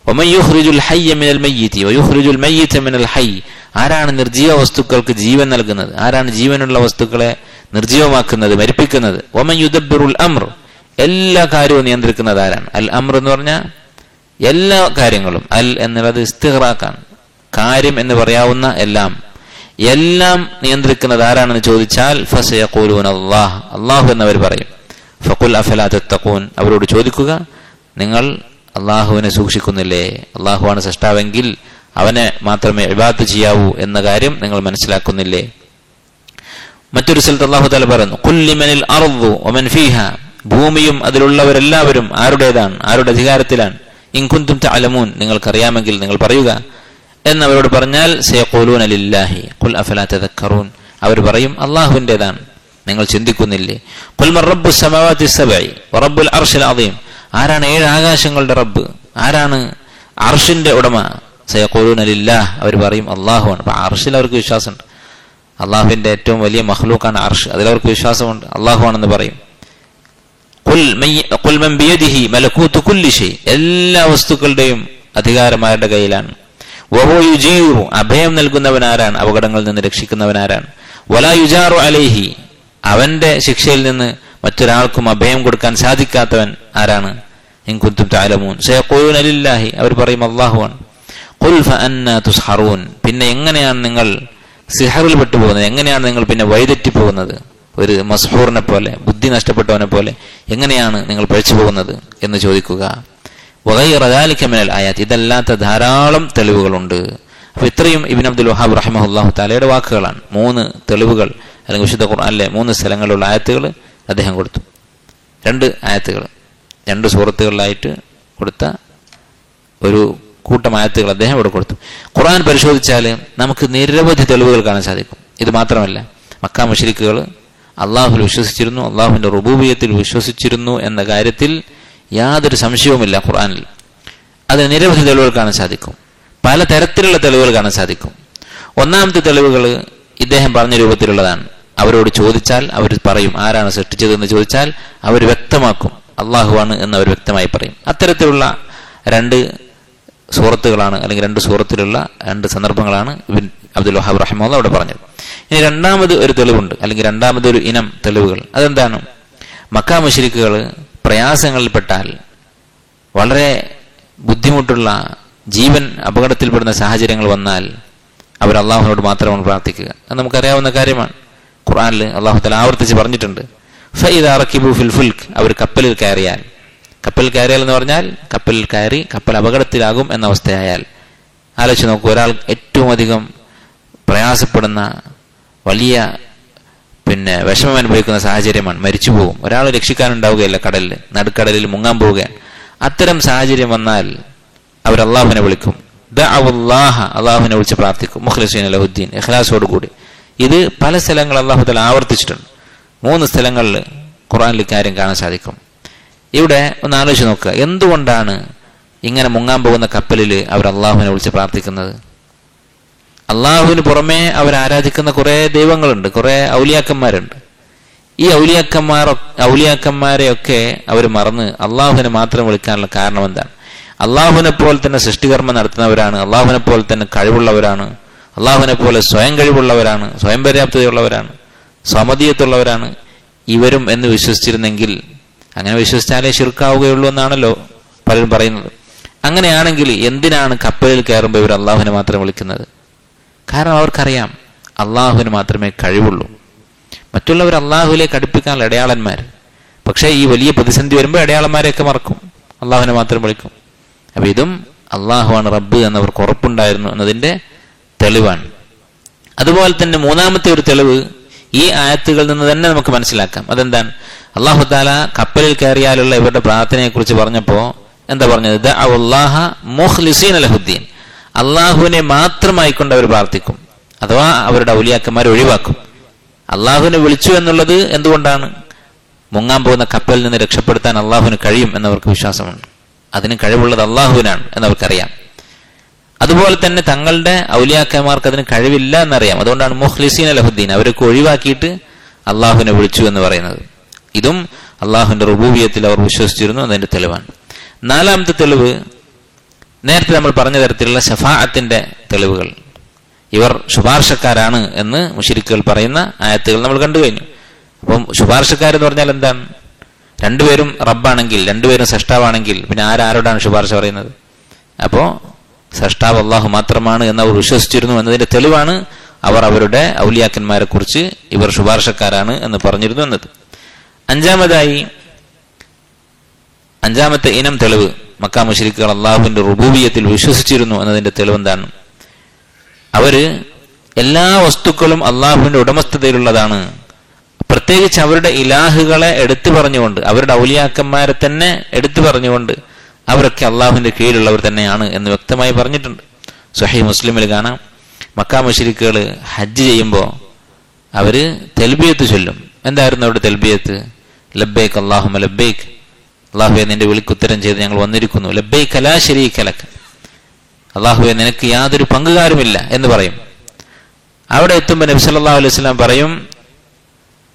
[SPEAKER 1] വമൻ യുഖ്രിജുൽ ഹയ്യ മിനൽ മയ്യിതി വയുഖ്രിജുൽ മയ്യിത മിനൽ ഹയ്യ്, ആരാണ് നിർജീവ വസ്തുക്കൾക്ക് ജീവൻ നൽകുന്നത്? ആരാണ് ജീവനുള്ള വസ്തുക്കളെ നിർജീവമാക്കുന്നത്, മരിപ്പിക്കുന്നത്? വമൻ യുദബ്ബിറുൽ അംർ, എല്ലാ കാര്യവും നിയന്ത്രിക്കുന്നത് ആരാണ്? അൽ അംർ എന്ന് പറഞ്ഞാൽ എല്ലാ കാര്യങ്ങളും. അൽ എന്നുള്ളത് ഇസ്തിഗ്റാഖാണ്, കാര്യം എന്ന് പറയാവുന്ന എല്ലാം. എല്ലാം നിയന്ത്രിക്കുന്നത് ആരാണെന്ന് ചോദിച്ചാൽ ഫസയഖൂലൂന അല്ലാഹ്, അല്ലാഹു എന്നവർ പറയും. ഫഖുൽ അഫലാ തത്തഖൂൻ, അവരോട് ചോദിക്കുക, നിങ്ങൾ അള്ളാഹുവിനെ സൂക്ഷിക്കുന്നില്ലേ? അള്ളാഹുവാണ് സൃഷ്ടാവെങ്കിൽ അവനെ മാത്രമേ ഇബാദത്ത് ചെയ്യാവൂ എന്ന കാര്യം നിങ്ങൾ മനസ്സിലാക്കുന്നില്ലേ? മറ്റൊരു സ്ഥലത്ത് അല്ലാഹു തആല പറയുന്നു, ഖുൽ ലിമനിൽ അർദു വമൻ ഫീഹാ, ഭൂമിയും അതിലുള്ളവരെല്ലാവരും ആരുടേതാണ്, ആരുടെ അധികാരത്തിലാണ്? ഇൻ കുൻതും തഅലമൂൻ, നിങ്ങൾക്കറിയാമെങ്കിൽ നിങ്ങൾ പറയുക എന്നവരോട് പറഞ്ഞാൽ സയഖൂലൂന ലില്ലാഹി ഖുൽ അഫലാ തദക്കറൂൻ, അവർ പറയും അള്ളാഹുവിൻ്റെതാണ്, നിങ്ങൾ ചിന്തിക്കുന്നില്ലേ? ഖുൽ മൻ റബ്ബുസ് സമാവാതി സബഇ വറബ്ബുൽ അർശിൽ അദീം, ആരാണ് 7 ആകാശങ്ങളുടെ റബ്ബ്, ആരാണ് അർഷിന്റെ ഉടമ? സയഖൂലൂന ലില്ലാഹ്, അവർ പറയും അള്ളാഹുവാണ്. അപ്പൊ അർഷിൽ അവർക്ക് വിശ്വാസമുണ്ട്. അള്ളാഹുവിന്റെ ഏറ്റവും വലിയ മഖ്ലൂഖാണ് അർഷ്, അതിലവർക്ക് വിശ്വാസമുണ്ട്, അള്ളാഹുവാണെന്ന് പറയും. ഖുൽ മൻ ബിയദിഹി മലകൂതു കുല്ലി ഷൈ, എല്ലാ വസ്തുക്കളുടെയും അധികാരം ആരുടെ കയ്യിലാണ്? വഹുവ യുജീറു, അഭയം നൽകുന്നവൻ ആരാണ്, അപകടങ്ങളിൽ നിന്ന് രക്ഷിക്കുന്നവൻ ആരാണ്? വലാ യുജാറു അലൈഹി, അവന്റെ ശിക്ഷയിൽ നിന്ന് മറ്റൊരാൾക്കും അഭയം കൊടുക്കാൻ സാധിക്കാത്തവൻ ആരാണ്? ഇൻ കുൻതും തഅലമൂൻ സയഖൂലൂന ലില്ലാഹി, അവർ പറയും അല്ലാഹുവാണ്. ഖുൽ ഫഅന്നാ തുസ്ഹറൂൻ, പിന്നെ എങ്ങനെയാണ് നിങ്ങൾ സിഹറിൽ പെട്ടുപോകുന്നത്? എങ്ങനെയാണ് നിങ്ങൾ പിന്നെ വഴിതെറ്റി പോകുന്നത്? ഒരു മസ്ഹൂറിനെ പോലെ, ബുദ്ധി നഷ്ടപ്പെട്ടവനെ പോലെ എങ്ങനെയാണ് നിങ്ങൾ പഴിച്ചു പോകുന്നത് എന്ന് ചോദിക്കുക. വഗൈറ ദാലിക മിനൽ ആയാത്ത്, ഇതല്ലാത്ത ധാരാളം തെളിവുകളുണ്ട്. അപ്പൊ ഇത്രയും ഇബ്നു അബ്ദുൽ വഹാബ് റഹിമഹുല്ലാഹു തആലയുടെ വാക്കുകളാണ്. 3 തെളിവുകൾ, അല്ലെങ്കിൽ വിശുദ്ധ ഖുർആനിലെ 3 സ്ഥലങ്ങളിലുള്ള ആയത്തുകൾ അദ്ദേഹം കൊടുത്തു. 2 ആയത്തുകൾ, 2 സൂറത്തുകളിലായിട്ട് കൊടുത്ത ഒരു കൂട്ടം ആയത്തുകൾ അദ്ദേഹം ഇവിടെ കൊടുത്തു. ഖുർആൻ പരിശോധിച്ചാൽ നമുക്ക് നിരവധി തെളിവുകൾ കാണാൻ സാധിക്കും. ഇത് മാത്രമല്ല, മക്ക മുശ്രിക്കുകൾ അള്ളാഹുവിൽ വിശ്വസിച്ചിരുന്നു, അള്ളാഹുവിന്റെ റുബൂബിയത്തിൽ വിശ്വസിച്ചിരുന്നു എന്ന കാര്യത്തിൽ യാതൊരു സംശയവുമില്ല. ഖുർആനിൽ അതിന് നിരവധി തെളിവുകൾ കാണാൻ സാധിക്കും, പല തരത്തിലുള്ള തെളിവുകൾ കാണാൻ സാധിക്കും. ഒന്നാമത്തെ തെളിവുകൾ ഇദ്ദേഹം പറഞ്ഞ രൂപത്തിലുള്ളതാണ്. അവരോട് ചോദിച്ചാൽ അവർ പറയും ആരാണ് സൃഷ്ടിച്ചതെന്ന് ചോദിച്ചാൽ അവർ വ്യക്തമാക്കും അള്ളാഹുവാണ് എന്ന് അവർ വ്യക്തമായി പറയും. അത്തരത്തിലുള്ള 2 സൂറത്തുകളാണ്, അല്ലെങ്കിൽ 2 സൂറത്തിലുള്ള 2 സന്ദർഭങ്ങളാണ് ഇബ്നു അബ്ദുൽ വഹാബ് റഹിമഹുല്ലാഹ് അവിടെ പറഞ്ഞത്. ഇനി രണ്ടാമത് ഒരു തെളിവുണ്ട്, അല്ലെങ്കിൽ രണ്ടാമതൊരു ഇനം തെളിവുകൾ. അതെന്താണ്? മക്ക മുശ്രിക്കുകൾ പ്രയാസങ്ങളിൽപ്പെട്ടാൽ, വളരെ ബുദ്ധിമുട്ടുള്ള ജീവൻ അപകടത്തിൽപ്പെടുന്ന സാഹചര്യങ്ങൾ വന്നാൽ അവർ അള്ളാഹുവിനോട് മാത്രമാണ് പ്രാർത്ഥിക്കുക. അത് നമുക്കറിയാവുന്ന കാര്യമാണ്. ഖുർആനിൽ അള്ളാഹു തആല ആവർത്തിച്ച് പറഞ്ഞിട്ടുണ്ട്, ഫഇദാ റകിബു ഫിൽ ഫുൽക്ക്, അവർ കപ്പലിൽ കയറിയാൽ. കപ്പലിൽ കയറിയാൽ എന്ന് പറഞ്ഞാൽ കപ്പലിൽ കയറി കപ്പൽ അപകടത്തിലാകും എന്ന അവസ്ഥയായാൽ ആലോചിച്ച് നോക്കൂ. ഒരാൾ ഏറ്റവും അധികം പ്രയാസപ്പെടുന്ന, വലിയ വിഷമം അനുഭവിക്കുന്ന സാഹചര്യമാണ്, മരിച്ചു പോകും, ഒരാൾ രക്ഷിക്കാനുണ്ടാവുകയല്ല, കടലിൽ നടുക്കടലിൽ മുങ്ങാൻ പോവുകയാണ്. അത്തരം സാഹചര്യം വന്നാൽ അവർ അള്ളാഹുവിനെ വിളിക്കും, ദഅവുല്ലാഹ, അള്ളാഹുവിനെ വിളിച്ച് പ്രാർത്ഥിക്കും, മുഖ്ലിസീന ലഹുദ്ദീൻ, ഇഖ്ലാസോടുകൂടി. ഇത് പല സ്ഥലങ്ങളിൽ അള്ളാഹു തആല ആവർത്തിച്ചിട്ടുണ്ട്. 3 സ്ഥലങ്ങളിൽ ഖുർആനിൽ കാര്യം കാണാൻ സാധിക്കും. ഇവിടെ ഒന്ന് ആലോചിച്ച് നോക്കുക, എന്തുകൊണ്ടാണ് ഇങ്ങനെ മുങ്ങാൻ പോകുന്ന കപ്പലിൽ അവർ അള്ളാഹുവിനെ വിളിച്ച് പ്രാർത്ഥിക്കുന്നത്? അള്ളാഹുവിന് പുറമെ അവർ ആരാധിക്കുന്ന കുറെ ദൈവങ്ങളുണ്ട്, കുറെ ഔലിയാക്കന്മാരുണ്ട്. ഈ ഔലിയാക്കന്മാരെയൊക്കെ അവർ മറന്ന് അള്ളാഹുവിനെ മാത്രം വിളിക്കാനുള്ള കാരണം എന്താണ്? അള്ളാഹുവിനെ പോലെ തന്നെ സൃഷ്ടികർമ്മം നടത്തുന്നവരാണ്, അള്ളാഹുവിനെ പോലെ തന്നെ കഴിവുള്ളവരാണ്, അള്ളാഹുവിനെ പോലെ സ്വയം കഴിവുള്ളവരാണ്, സ്വയം പര്യാപ്തതയുള്ളവരാണ്, സമതീയത്തുള്ളവരാണ്. ഇവരും എന്ന് വിശ്വസിച്ചിരുന്നെങ്കിൽ, അങ്ങനെ വിശ്വസിച്ചാലേ ശിർക്കാവുകയുള്ളൂ എന്നാണല്ലോ പലരും പറയുന്നത്. അങ്ങനെയാണെങ്കിൽ എന്തിനാണ് കപ്പലിൽ കയറുമ്പോൾ ഇവർ അള്ളാഹുവിനെ മാത്രം വിളിക്കുന്നത്? കാരണം അവർക്കറിയാം അള്ളാഹുവിന് മാത്രമേ കഴിവുള്ളൂ. മറ്റുള്ളവർ അള്ളാഹുവിലേക്ക് അടുപ്പിക്കാനുള്ള അടയാളന്മാർ. പക്ഷേ ഈ വലിയ പ്രതിസന്ധി വരുമ്പോൾ അടയാളന്മാരെയൊക്കെ മറക്കും, അള്ളാഹുവിനെ മാത്രം വിളിക്കും. അപ്പൊ ഇതും അള്ളാഹുവാണ് റബ്ബ് എന്നവർക്ക് ഉറപ്പുണ്ടായിരുന്നു എന്നതിന്റെ തെളിവാണ്. അതുപോലെ തന്നെ മൂന്നാമത്തെ ഒരു തെളിവ് ഈ ആയത്തുകളിൽ നിന്ന് തന്നെ നമുക്ക് മനസ്സിലാക്കാം. അതെന്താണ്? അള്ളാഹു താല കപ്പലിൽ കയറിയാലുള്ള ഇവരുടെ പ്രാർത്ഥനയെ കുറിച്ച് പറഞ്ഞപ്പോ എന്താ പറഞ്ഞത്? ദഅവല്ലാഹ മുഖ്ലിസീന ലഹുദ്ദീൻ, അള്ളാഹുവിനെ മാത്രമായിക്കൊണ്ട് അവർ പ്രാർത്ഥിക്കും, അഥവാ അവരുടെ ഔലിയാക്കന്മാരെ ഒഴിവാക്കും. അള്ളാഹുവിനെ വിളിച്ചു എന്നുള്ളത് എന്തുകൊണ്ടാണ്? മുങ്ങാൻ പോകുന്ന കപ്പലിൽ നിന്ന് രക്ഷപ്പെടുത്താൻ അള്ളാഹുവിന് കഴിയും എന്നവർക്ക് വിശ്വാസമുണ്ട്. അതിന് കഴിവുള്ളത് അള്ളാഹുവിനാണ് എന്നവർക്കറിയാം. അതുപോലെ തന്നെ തങ്ങളുടെ ഔലിയാക്കന്മാർക്ക് അതിന് കഴിവില്ല എന്നറിയാം. അതുകൊണ്ടാണ് മുഖ്ലിസീന ലഹുദ്ദീൻ, അവരൊക്കെ ഒഴിവാക്കിയിട്ട് അള്ളാഹുവിനെ വിളിച്ചു എന്ന് പറയുന്നത്. ഇതും അള്ളാഹുവിന്റെ റുബൂബിയത്തിൽ അവർ വിശ്വസിച്ചിരുന്നു എന്നതിന്റെ തെളിവാണ്. നാലാമത്തെ തെളിവ് നേരത്തെ നമ്മൾ പറഞ്ഞ തരത്തിലുള്ള ശഫാഅത്തിന്റെ തെളിവുകൾ. ഇവർ ശുപാർശക്കാരാണ് എന്ന് മുശ്രിക്കുകൾ പറയുന്ന ആയത്തുകൾ നമ്മൾ കണ്ടു കഴിഞ്ഞു. അപ്പം ശുപാർശക്കാരെന്ന് പറഞ്ഞാൽ എന്താണ്? രണ്ടുപേരും റബ്ബാണെങ്കിൽ, രണ്ടുപേരും സൃഷ്ടാവാണെങ്കിൽ പിന്നെ ആരോടാണ് ശുപാർശ പറയുന്നത്? അപ്പോ സൃഷ്ടാവ് അള്ളാഹു മാത്രമാണ് എന്ന് അവർ വിശ്വസിച്ചിരുന്നു എന്നതിന്റെ തെളിവാണ് അവർ അവരുടെ ഔലിയാക്കന്മാരെ കുറിച്ച് ഇവർ ശുപാർശക്കാരാണ് എന്ന് പറഞ്ഞിരുന്നു എന്നത്. അഞ്ചാമത്തെ ഇനം തെളിവ്, മക്കാ മുശ്രിക്കുകൾ അള്ളാഹുവിന്റെ റുബൂബിയത്തിൽ വിശ്വസിച്ചിരുന്നു എന്നതിന്റെ തെളിവ് എന്താണ്? അവര് എല്ലാ വസ്തുക്കളും അള്ളാഹുവിന്റെ ഉടമസ്ഥതയിലുള്ളതാണ്. പ്രത്യേകിച്ച് അവരുടെ ഇലാഹുകളെ എടുത്തു പറഞ്ഞുകൊണ്ട്, അവരുടെ ഔലിയാക്കന്മാരെ തന്നെ എടുത്തു പറഞ്ഞുകൊണ്ട് അവരൊക്കെ അള്ളാഹുവിന്റെ കീഴിലുള്ളവർ തന്നെയാണ് എന്ന് വ്യക്തമായി പറഞ്ഞിട്ടുണ്ട്. സ്വഹീഹ് മുസ്ലിമിൽ കാണാം, മക്കാ മുശ്രിക്കുകൾ ഹജ്ജ് ചെയ്യുമ്പോൾ അവര് തൽബിയത്ത് ചൊല്ലും. എന്തായിരുന്നു അവരുടെ തൽബിയത്ത്? ലബ്ബൈക് അല്ലാഹുമ്മ ലബ്ബൈക്, അള്ളാഹുവെ നിന്റെ വിളിക്കുത്തരം ചെയ്ത് ഞങ്ങൾ വന്നിരിക്കുന്നു. ലബ്ബൈക ലാ ശരീക ലക, അള്ളാഹുവെ നിനക്ക് യാതൊരു പങ്കുകാരുമില്ല എന്ന് പറയും. അവിടെ എത്തുമ്പോൾ നബി സല്ലല്ലാഹു അലൈഹി വസല്ലം പറയും,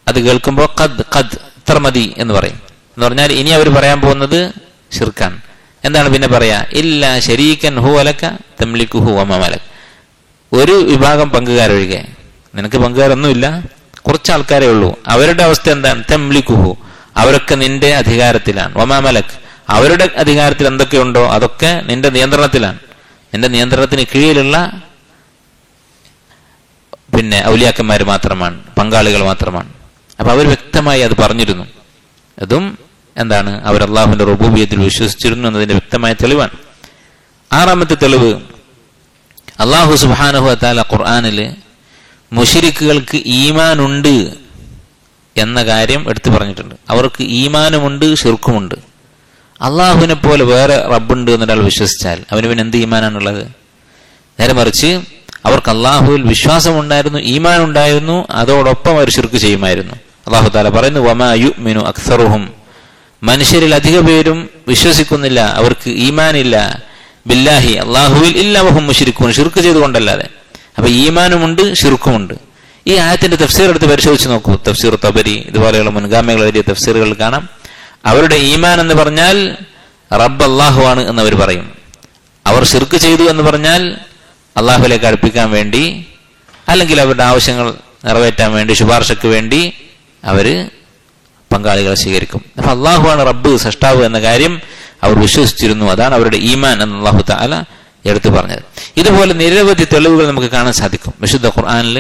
[SPEAKER 1] അത് കേൾക്കുമ്പോൾ ഖദ് ഖദ് ഇത്ര മതി എന്ന് പറയും. എന്ന് പറഞ്ഞാൽ ഇനി അവർ പറയാൻ പോകുന്നത് ശിർക്കാണ്. എന്താണ് പിന്നെ പറയാ? ഇല്ലാ ശരീകൻ ഹുവ ലക തംലികുഹു വമാ മലക്, ഒരു വിഭാഗം പങ്കുകാരൊഴികെ, നിനക്ക് പങ്കുകാരൊന്നുമില്ല, കുറച്ച് ആൾക്കാരേ ഉള്ളൂ. അവരുടെ അവസ്ഥ എന്താണ്? തംലികുഹു, അവരൊക്കെ നിന്റെ അധികാരത്തിലാണ്. വമാ മലക്, അവരുടെ അധികാരത്തിൽ എന്തൊക്കെയുണ്ടോ അതൊക്കെ നിന്റെ നിയന്ത്രണത്തിലാണ്. നിന്റെ നിയന്ത്രണത്തിന് കീഴിലുള്ള പിന്നെ ഔലിയാക്കന്മാർ മാത്രമാണ്, പങ്കാളികൾ മാത്രമാണ്. അപ്പൊ അവർ വ്യക്തമായി അത് പറഞ്ഞിരുന്നു. അതും എന്താണ്? അവർ അള്ളാഹുവിന്റെ റുബൂബിയത്തിൽ വിശ്വസിച്ചിരുന്നു എന്നതിന്റെ വ്യക്തമായ തെളിവാണ്. ആറാമത്തെ തെളിവ്, അള്ളാഹു സുബ്ഹാനഹു വ തആല ഖുർആനില് മുശ്രിക്കുകൾക്ക് ഈമാനുണ്ട് എന്ന കാര്യം എടുത്തു പറഞ്ഞിട്ടുണ്ട്. അവർക്ക് ഈമാനുമുണ്ട്, ശിർക്കുമുണ്ട്. അള്ളാഹുവിനെ പോലെ വേറെ റബ്ബുണ്ട് എന്നൊരാൾ വിശ്വസിച്ചാൽ അവന് പിന്നെ എന്ത് ഈമാനാണുള്ളത്? നേരെ മറിച്ച് അവർക്ക് അള്ളാഹുവിൽ വിശ്വാസമുണ്ടായിരുന്നു, ഈമാൻ ഉണ്ടായിരുന്നു, അതോടൊപ്പം അവർ ശിർക്ക് ചെയ്യുമായിരുന്നു. അള്ളാഹു തആല പറയുന്നു, വമാ യുഅ്മിനു അക്സറുഹും, മനുഷ്യരിൽ അധിക പേരും വിശ്വസിക്കുന്നില്ല, അവർക്ക് ഈമാനില്ല, ബില്ലാഹി അള്ളാഹുവിൽ, ഇല്ലാ വഹും മുശ്രിക്കൂൻ, ശിർക്ക് ചെയ്തുകൊണ്ടല്ലാതെ. അപ്പൊ ഈമാനുമുണ്ട്, ശിർക്കുമുണ്ട്. ഈ ആയത്തിന്റെ തഫ്സീർ എടുത്ത് പരിശോധിച്ച് നോക്കൂ. തഫ്സീർ തബരി ഇതുപോലെയുള്ള മുൻഗാമികൾ എഴുതിയ തഫ്സീറുകൾ കാണാം. അവരുടെ ഈമാൻ എന്ന് പറഞ്ഞാൽ റബ്ബ് അള്ളാഹു ആണ് എന്നവർ പറയും. അവർ ശിർക്ക് ചെയ്തു എന്ന് പറഞ്ഞാൽ അള്ളാഹുവിലേക്ക് അടുപ്പിക്കാൻ വേണ്ടി, അല്ലെങ്കിൽ അവരുടെ ആവശ്യങ്ങൾ നിറവേറ്റാൻ വേണ്ടി, ശുപാർശക്ക് വേണ്ടി അവര് പങ്കാളികളെ സ്വീകരിക്കും. അപ്പൊ അള്ളാഹുവാണ് റബ്ബ്, സൃഷ്ടാവ് എന്ന കാര്യം അവർ വിശ്വസിച്ചിരുന്നു. അതാണ് അവരുടെ ഈമാൻ എന്ന് അള്ളാഹു തആല എടുത്തു പറഞ്ഞത്. ഇതുപോലെ നിരവധി തെളിവുകൾ നമുക്ക് കാണാൻ സാധിക്കും. വിശുദ്ധ ഖുർആനിൽ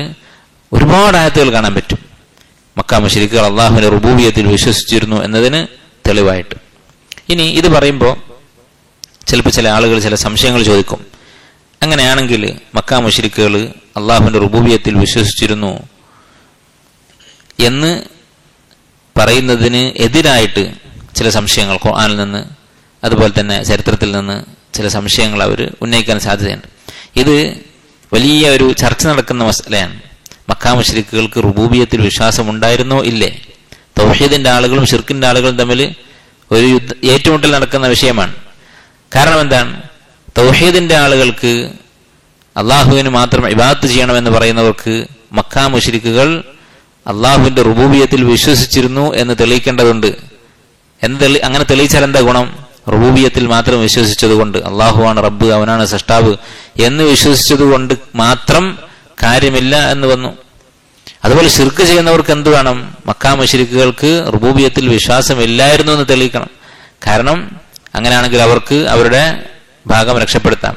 [SPEAKER 1] ഒരുപാട് ആയത്തുകൾ കാണാൻ പറ്റും. മക്കാ മുശ്രിക്കുകൾ അള്ളാഹുവിന്റെ റുബൂബിയത്തിൽ വിശ്വസിച്ചിരുന്നു എന്നതിന് തെളിവായിട്ട്. ഇനി ഇത് പറയുമ്പോൾ ചിലപ്പോൾ ചില ആളുകൾ ചില സംശയങ്ങൾ ചോദിക്കും. അങ്ങനെയാണെങ്കിൽ മക്കാ മുശ്രിക്കുകൾ അള്ളാഹുവിന്റെ റുബൂബിയത്തിൽ വിശ്വസിച്ചിരുന്നു എന്ന് പറയുന്നതിന് എതിരായിട്ട് ചില സംശയങ്ങൾ ഖുർആനിൽ നിന്ന് അതുപോലെ തന്നെ ചരിത്രത്തിൽ നിന്ന് ചില സംശയങ്ങൾ അവർ ഉന്നയിക്കാൻ സാധ്യതയുണ്ട്. ഇത് വലിയ ഒരു ചർച്ച നടക്കുന്ന മസലയാണ്. മക്കാ മുശ്രിക്കുകൾക്ക് റുബൂബിയത്തിൽ വിശ്വാസം ഉണ്ടായിരുന്നോ ഇല്ലേ? തൗഹീദിന്റെ ആളുകളും ശിർക്കിന്റെ ആളുകളും തമ്മിൽ ഒരു ഏറ്റുമുട്ടൽ നടക്കുന്ന വിഷയമാണ്. കാരണം എന്താണ്? തൗഹീദിന്റെ ആളുകൾക്ക് അള്ളാഹുവിന് മാത്രം ഇബാദത്ത് ചെയ്യണമെന്ന് പറയുന്നവർക്ക് മക്കാ മുശ്രിക്കുകൾ അള്ളാഹുവിന്റെ റുബൂബിയത്തിൽ വിശ്വസിച്ചിരുന്നു എന്ന് തെളിയിക്കേണ്ടതുണ്ട്. അങ്ങനെ തെളിയിച്ചാൽ എന്താ ഗുണം? റുബൂബിയത്തിൽ മാത്രം വിശ്വസിച്ചത് കൊണ്ട്, അള്ളാഹുവാണ് റബ്ബ്, അവനാണ് സൃഷ്ടാവ് എന്ന് വിശ്വസിച്ചത് കൊണ്ട് മാത്രം കാര്യമില്ല എന്ന് വന്നു. അതുപോലെ ശിർക്ക് ചെയ്യുന്നവർക്ക് എന്ത് വേണം? മക്കാ മുശ്രിക്കുകൾക്ക് റുബൂബിയത്തിൽ വിശ്വാസമില്ലായിരുന്നു എന്ന് തെളിയിക്കണം. കാരണം അങ്ങനെയാണെങ്കിൽ അവർക്ക് അവരുടെ ഭാഗം രക്ഷപ്പെടുത്താം.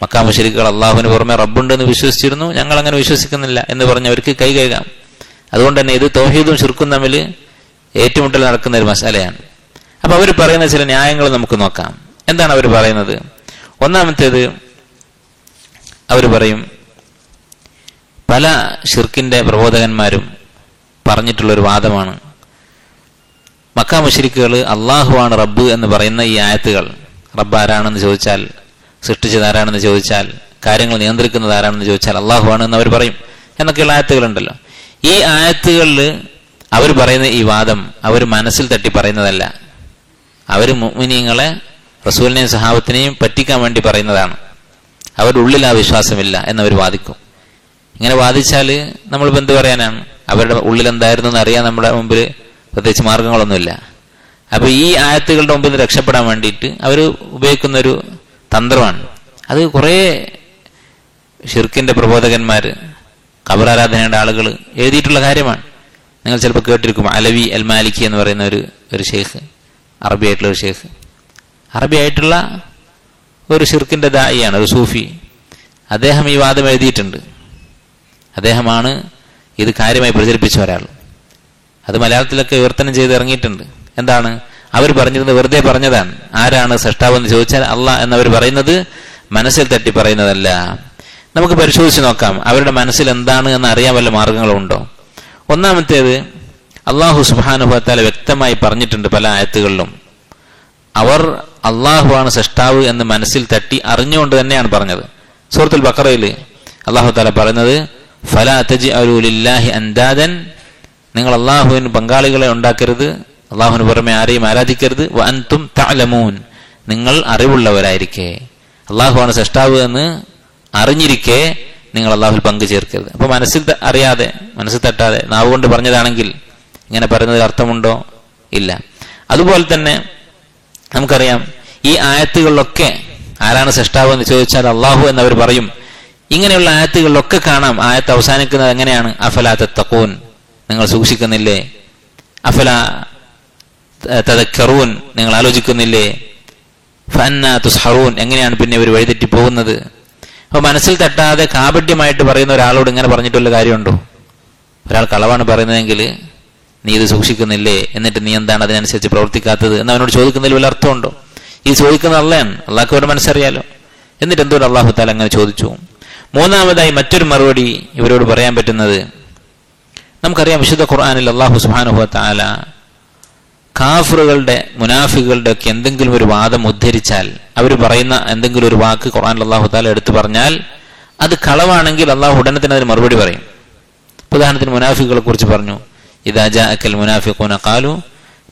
[SPEAKER 1] മക്കാ മുശ്രിക്കുകൾ അള്ളാഹുവിന് പുറമെ റബ്ബുണ്ടെന്ന് വിശ്വസിച്ചിരുന്നു, ഞങ്ങൾ അങ്ങനെ വിശ്വസിക്കുന്നില്ല എന്ന് പറഞ്ഞവർക്ക് കൈ കഴുകാം. അതുകൊണ്ട് തന്നെ ഇത് തൗഹീദും ശിർക്കും തമ്മിൽ ഏറ്റുമുട്ടൽ നടക്കുന്ന ഒരു മസാലയാണ്. അപ്പൊ അവർ പറയുന്ന ചില ന്യായങ്ങൾ നമുക്ക് നോക്കാം. എന്താണ് അവർ പറയുന്നത്? ഒന്നാമത്തേത്, അവർ പറയും പല ഷിർക്കിന്റെ പ്രബോധകന്മാരും പറഞ്ഞിട്ടുള്ളൊരു വാദമാണ്, മക്കാ മുശ്രിക്കുകൾ അള്ളാഹുവാണ് റബ്ബ് എന്ന് പറയുന്ന ഈ ആയത്തുകൾ, റബ്ബ് ആരാണെന്ന് ചോദിച്ചാൽ, സൃഷ്ടിച്ചത് ആരാണെന്ന് ചോദിച്ചാൽ, കാര്യങ്ങൾ നിയന്ത്രിക്കുന്നത് ആരാണെന്ന് ചോദിച്ചാൽ അള്ളാഹുവാണ് എന്ന് അവർ പറയും എന്നൊക്കെയുള്ള ആയത്തുകളുണ്ടല്ലോ. ഈ ആയത്തുകളിൽ അവർ പറയുന്ന ഈ വാദം അവർ മനസ്സിൽ തട്ടി പറയുന്നതല്ല. അവർ മുഅ്മിനീങ്ങളെ, റസൂലിനെയും സഹാബത്തിനെയും പറ്റിക്കാൻ വേണ്ടി പറയുന്നതാണ്. അവരുടെ ഉള്ളിൽ ആ വിശ്വാസമില്ല എന്നവർ വാദിക്കും. ഇങ്ങനെ വാദിച്ചാൽ നമ്മളിപ്പോൾ എന്ത് പറയാനാണ്? അവരുടെ ഉള്ളിൽ എന്തായിരുന്നു എന്ന് അറിയാൻ നമ്മുടെ മുമ്പിൽ പ്രത്യേകിച്ച് മാർഗങ്ങളൊന്നുമില്ല. അപ്പൊ ഈ ആയത്തുകളുടെ മുമ്പിൽ നിന്ന് രക്ഷപ്പെടാൻ വേണ്ടിയിട്ട് അവർ ഉപയോഗിക്കുന്നൊരു തന്ത്രമാണ്. അത് കുറേ ഷിർക്കിന്റെ പ്രബോധകന്മാർ, ഖബറാരാധനയുടെ ആളുകൾ എഴുതിയിട്ടുള്ള കാര്യമാണ്. നിങ്ങൾ ചിലപ്പോൾ കേട്ടിരിക്കും, അലവി അൽ മാലിക്കി എന്ന് പറയുന്ന ഒരു ഷെയ്ഖ്, അറബിയായിട്ടുള്ള ഒരു ഷെയ്ഖ്, അറബിയായിട്ടുള്ള ഒരു ഷിർക്കിന്റെ ദായിയാണ്, ഒരു സൂഫി. അദ്ദേഹം ഈ വാദം എഴുതിയിട്ടുണ്ട്. അദ്ദേഹമാണ് ഇത് കാര്യമായി പ്രചരിപ്പിച്ച ഒരാൾ. അത് മലയാളത്തിലൊക്കെ വിവർത്തനം ചെയ്ത് ഇറങ്ങിയിട്ടുണ്ട്. എന്താണ് അവർ പറഞ്ഞിരുന്നത്? വെറുതെ പറഞ്ഞതാണ്. ആരാണ് സൃഷ്ടാവെന്ന് ചോദിച്ചാൽ അള്ളാഹ് എന്നവർ പറയുന്നത് മനസ്സിൽ തട്ടി പറയുന്നതല്ല. നമുക്ക് പരിശോധിച്ച് നോക്കാം അവരുടെ മനസ്സിൽ എന്താണ് എന്ന് അറിയാൻ വല്ല മാർഗങ്ങളുണ്ടോ. ഒന്നാമത്തേത്, അള്ളാഹു സുബ്ഹാനഹു വ തആല വ്യക്തമായി പറഞ്ഞിട്ടുണ്ട് പല ആയത്തുകളിലും. അവർ അള്ളാഹുവാണ് സൃഷ്ടാവ് എന്ന് മനസ്സിൽ തട്ടി അറിഞ്ഞുകൊണ്ട് തന്നെയാണ് പറഞ്ഞത്. സൂറത്തുൽ ബഖറയിൽ അള്ളാഹു തആല പറയുന്നത്, ഫലാ തജ്അലൂ ലില്ലാഹി അൻദാദൻ, നിങ്ങൾ അള്ളാഹുവിന് പങ്കാളികളെ ഉണ്ടാക്കരുത്, അള്ളാഹുവിന് പുറമെ ആരെയും ആരാധിക്കരുത്, വ അൻതും തഅലമൂൻ, നിങ്ങൾ അറിവുള്ളവരായിരിക്കെ. അള്ളാഹുവാണ് സൃഷ്ടാവ് എന്ന് അറിഞ്ഞിരിക്കെ നിങ്ങൾ അള്ളാഹുൽ പങ്കു ചേർക്കരുത്. അപ്പൊ മനസ്സിൽ അറിയാതെ, മനസ്സിൽ തട്ടാതെ നാവ് കൊണ്ട് പറഞ്ഞതാണെങ്കിൽ ഇങ്ങനെ പറയുന്നതിൽ അർത്ഥമുണ്ടോ? ഇല്ല. അതുപോലെ തന്നെ നമുക്കറിയാം ഈ ആയത്തുകളിലൊക്കെ ആരാണ് സൃഷ്ടാവ് എന്ന് ചോദിച്ചാൽ അള്ളാഹു എന്നവർ പറയും. ഇങ്ങനെയുള്ള ആയത്തുകളിലൊക്കെ കാണാം ആയത്ത് അവസാനിക്കുന്നത് എങ്ങനെയാണ്? അഫലാ തത്തഖൂൻ, നിങ്ങൾ സൂക്ഷിക്കുന്നില്ലേ? അഫലാ തദക്കറൂൻ, നിങ്ങൾ ആലോചിക്കുന്നില്ലേ? ഫഅന്നാ തുസ്ഹറൂൻ, എങ്ങനെയാണ് പിന്നെ ഇവർ വഴിതെറ്റി പോകുന്നത്? അപ്പൊ മനസ്സിൽ തട്ടാതെ കാപട്യമായിട്ട് പറയുന്ന ഒരാളോട് ഇങ്ങനെ പറഞ്ഞിട്ടുള്ള കാര്യമുണ്ടോ? ഒരാൾ കളവാണ് പറയുന്നതെങ്കിൽ നീ ഇത് സൂക്ഷിക്കുന്നില്ലേ, എന്നിട്ട് നീ എന്താണ് അതിനനുസരിച്ച് പ്രവർത്തിക്കാത്തത് എന്ന് അവനോട് ചോദിക്കുന്നതിൽ വല്ല അർത്ഥമുണ്ടോ? ഈ ചോദിക്കുന്നത് അള്ളയാണ്, അള്ളാഹ്ക്ക് അവരുടെ മനസ്സറിയാലോ. എന്നിട്ട് എന്തുകൊണ്ട് അള്ളാഹു തആല അങ്ങനെ ചോദിച്ചു? മൂന്നാമതായി മറ്റൊരു മറുപടി ഇവരോട് പറയാൻ പറ്റുന്നത്, നമുക്കറിയാം വിശുദ്ധ ഖുർആനിൽ അള്ളാഹു സുബ്ഹാനഹു വ തആല കാഫിറുകളുടെ, മുനാഫികളുടെ ഒക്കെ എന്തെങ്കിലും ഒരു വാദം ഉദ്ധരിച്ചാൽ, അവർ പറയുന്ന എന്തെങ്കിലും ഒരു വാക്ക് ഖുർആനിൽ അള്ളാഹു തആല എടുത്തു പറഞ്ഞാൽ അത് കളവാണെങ്കിൽ അള്ളാഹു ഉടനെ തന്നെ അതിന് മറുപടി പറയും. ഉദാഹരണത്തിന് മുനാഫികളെ കുറിച്ച് പറഞ്ഞു, ഇദാ ജാഅക്കൽ മുനാഫിഖൂന ഖാലു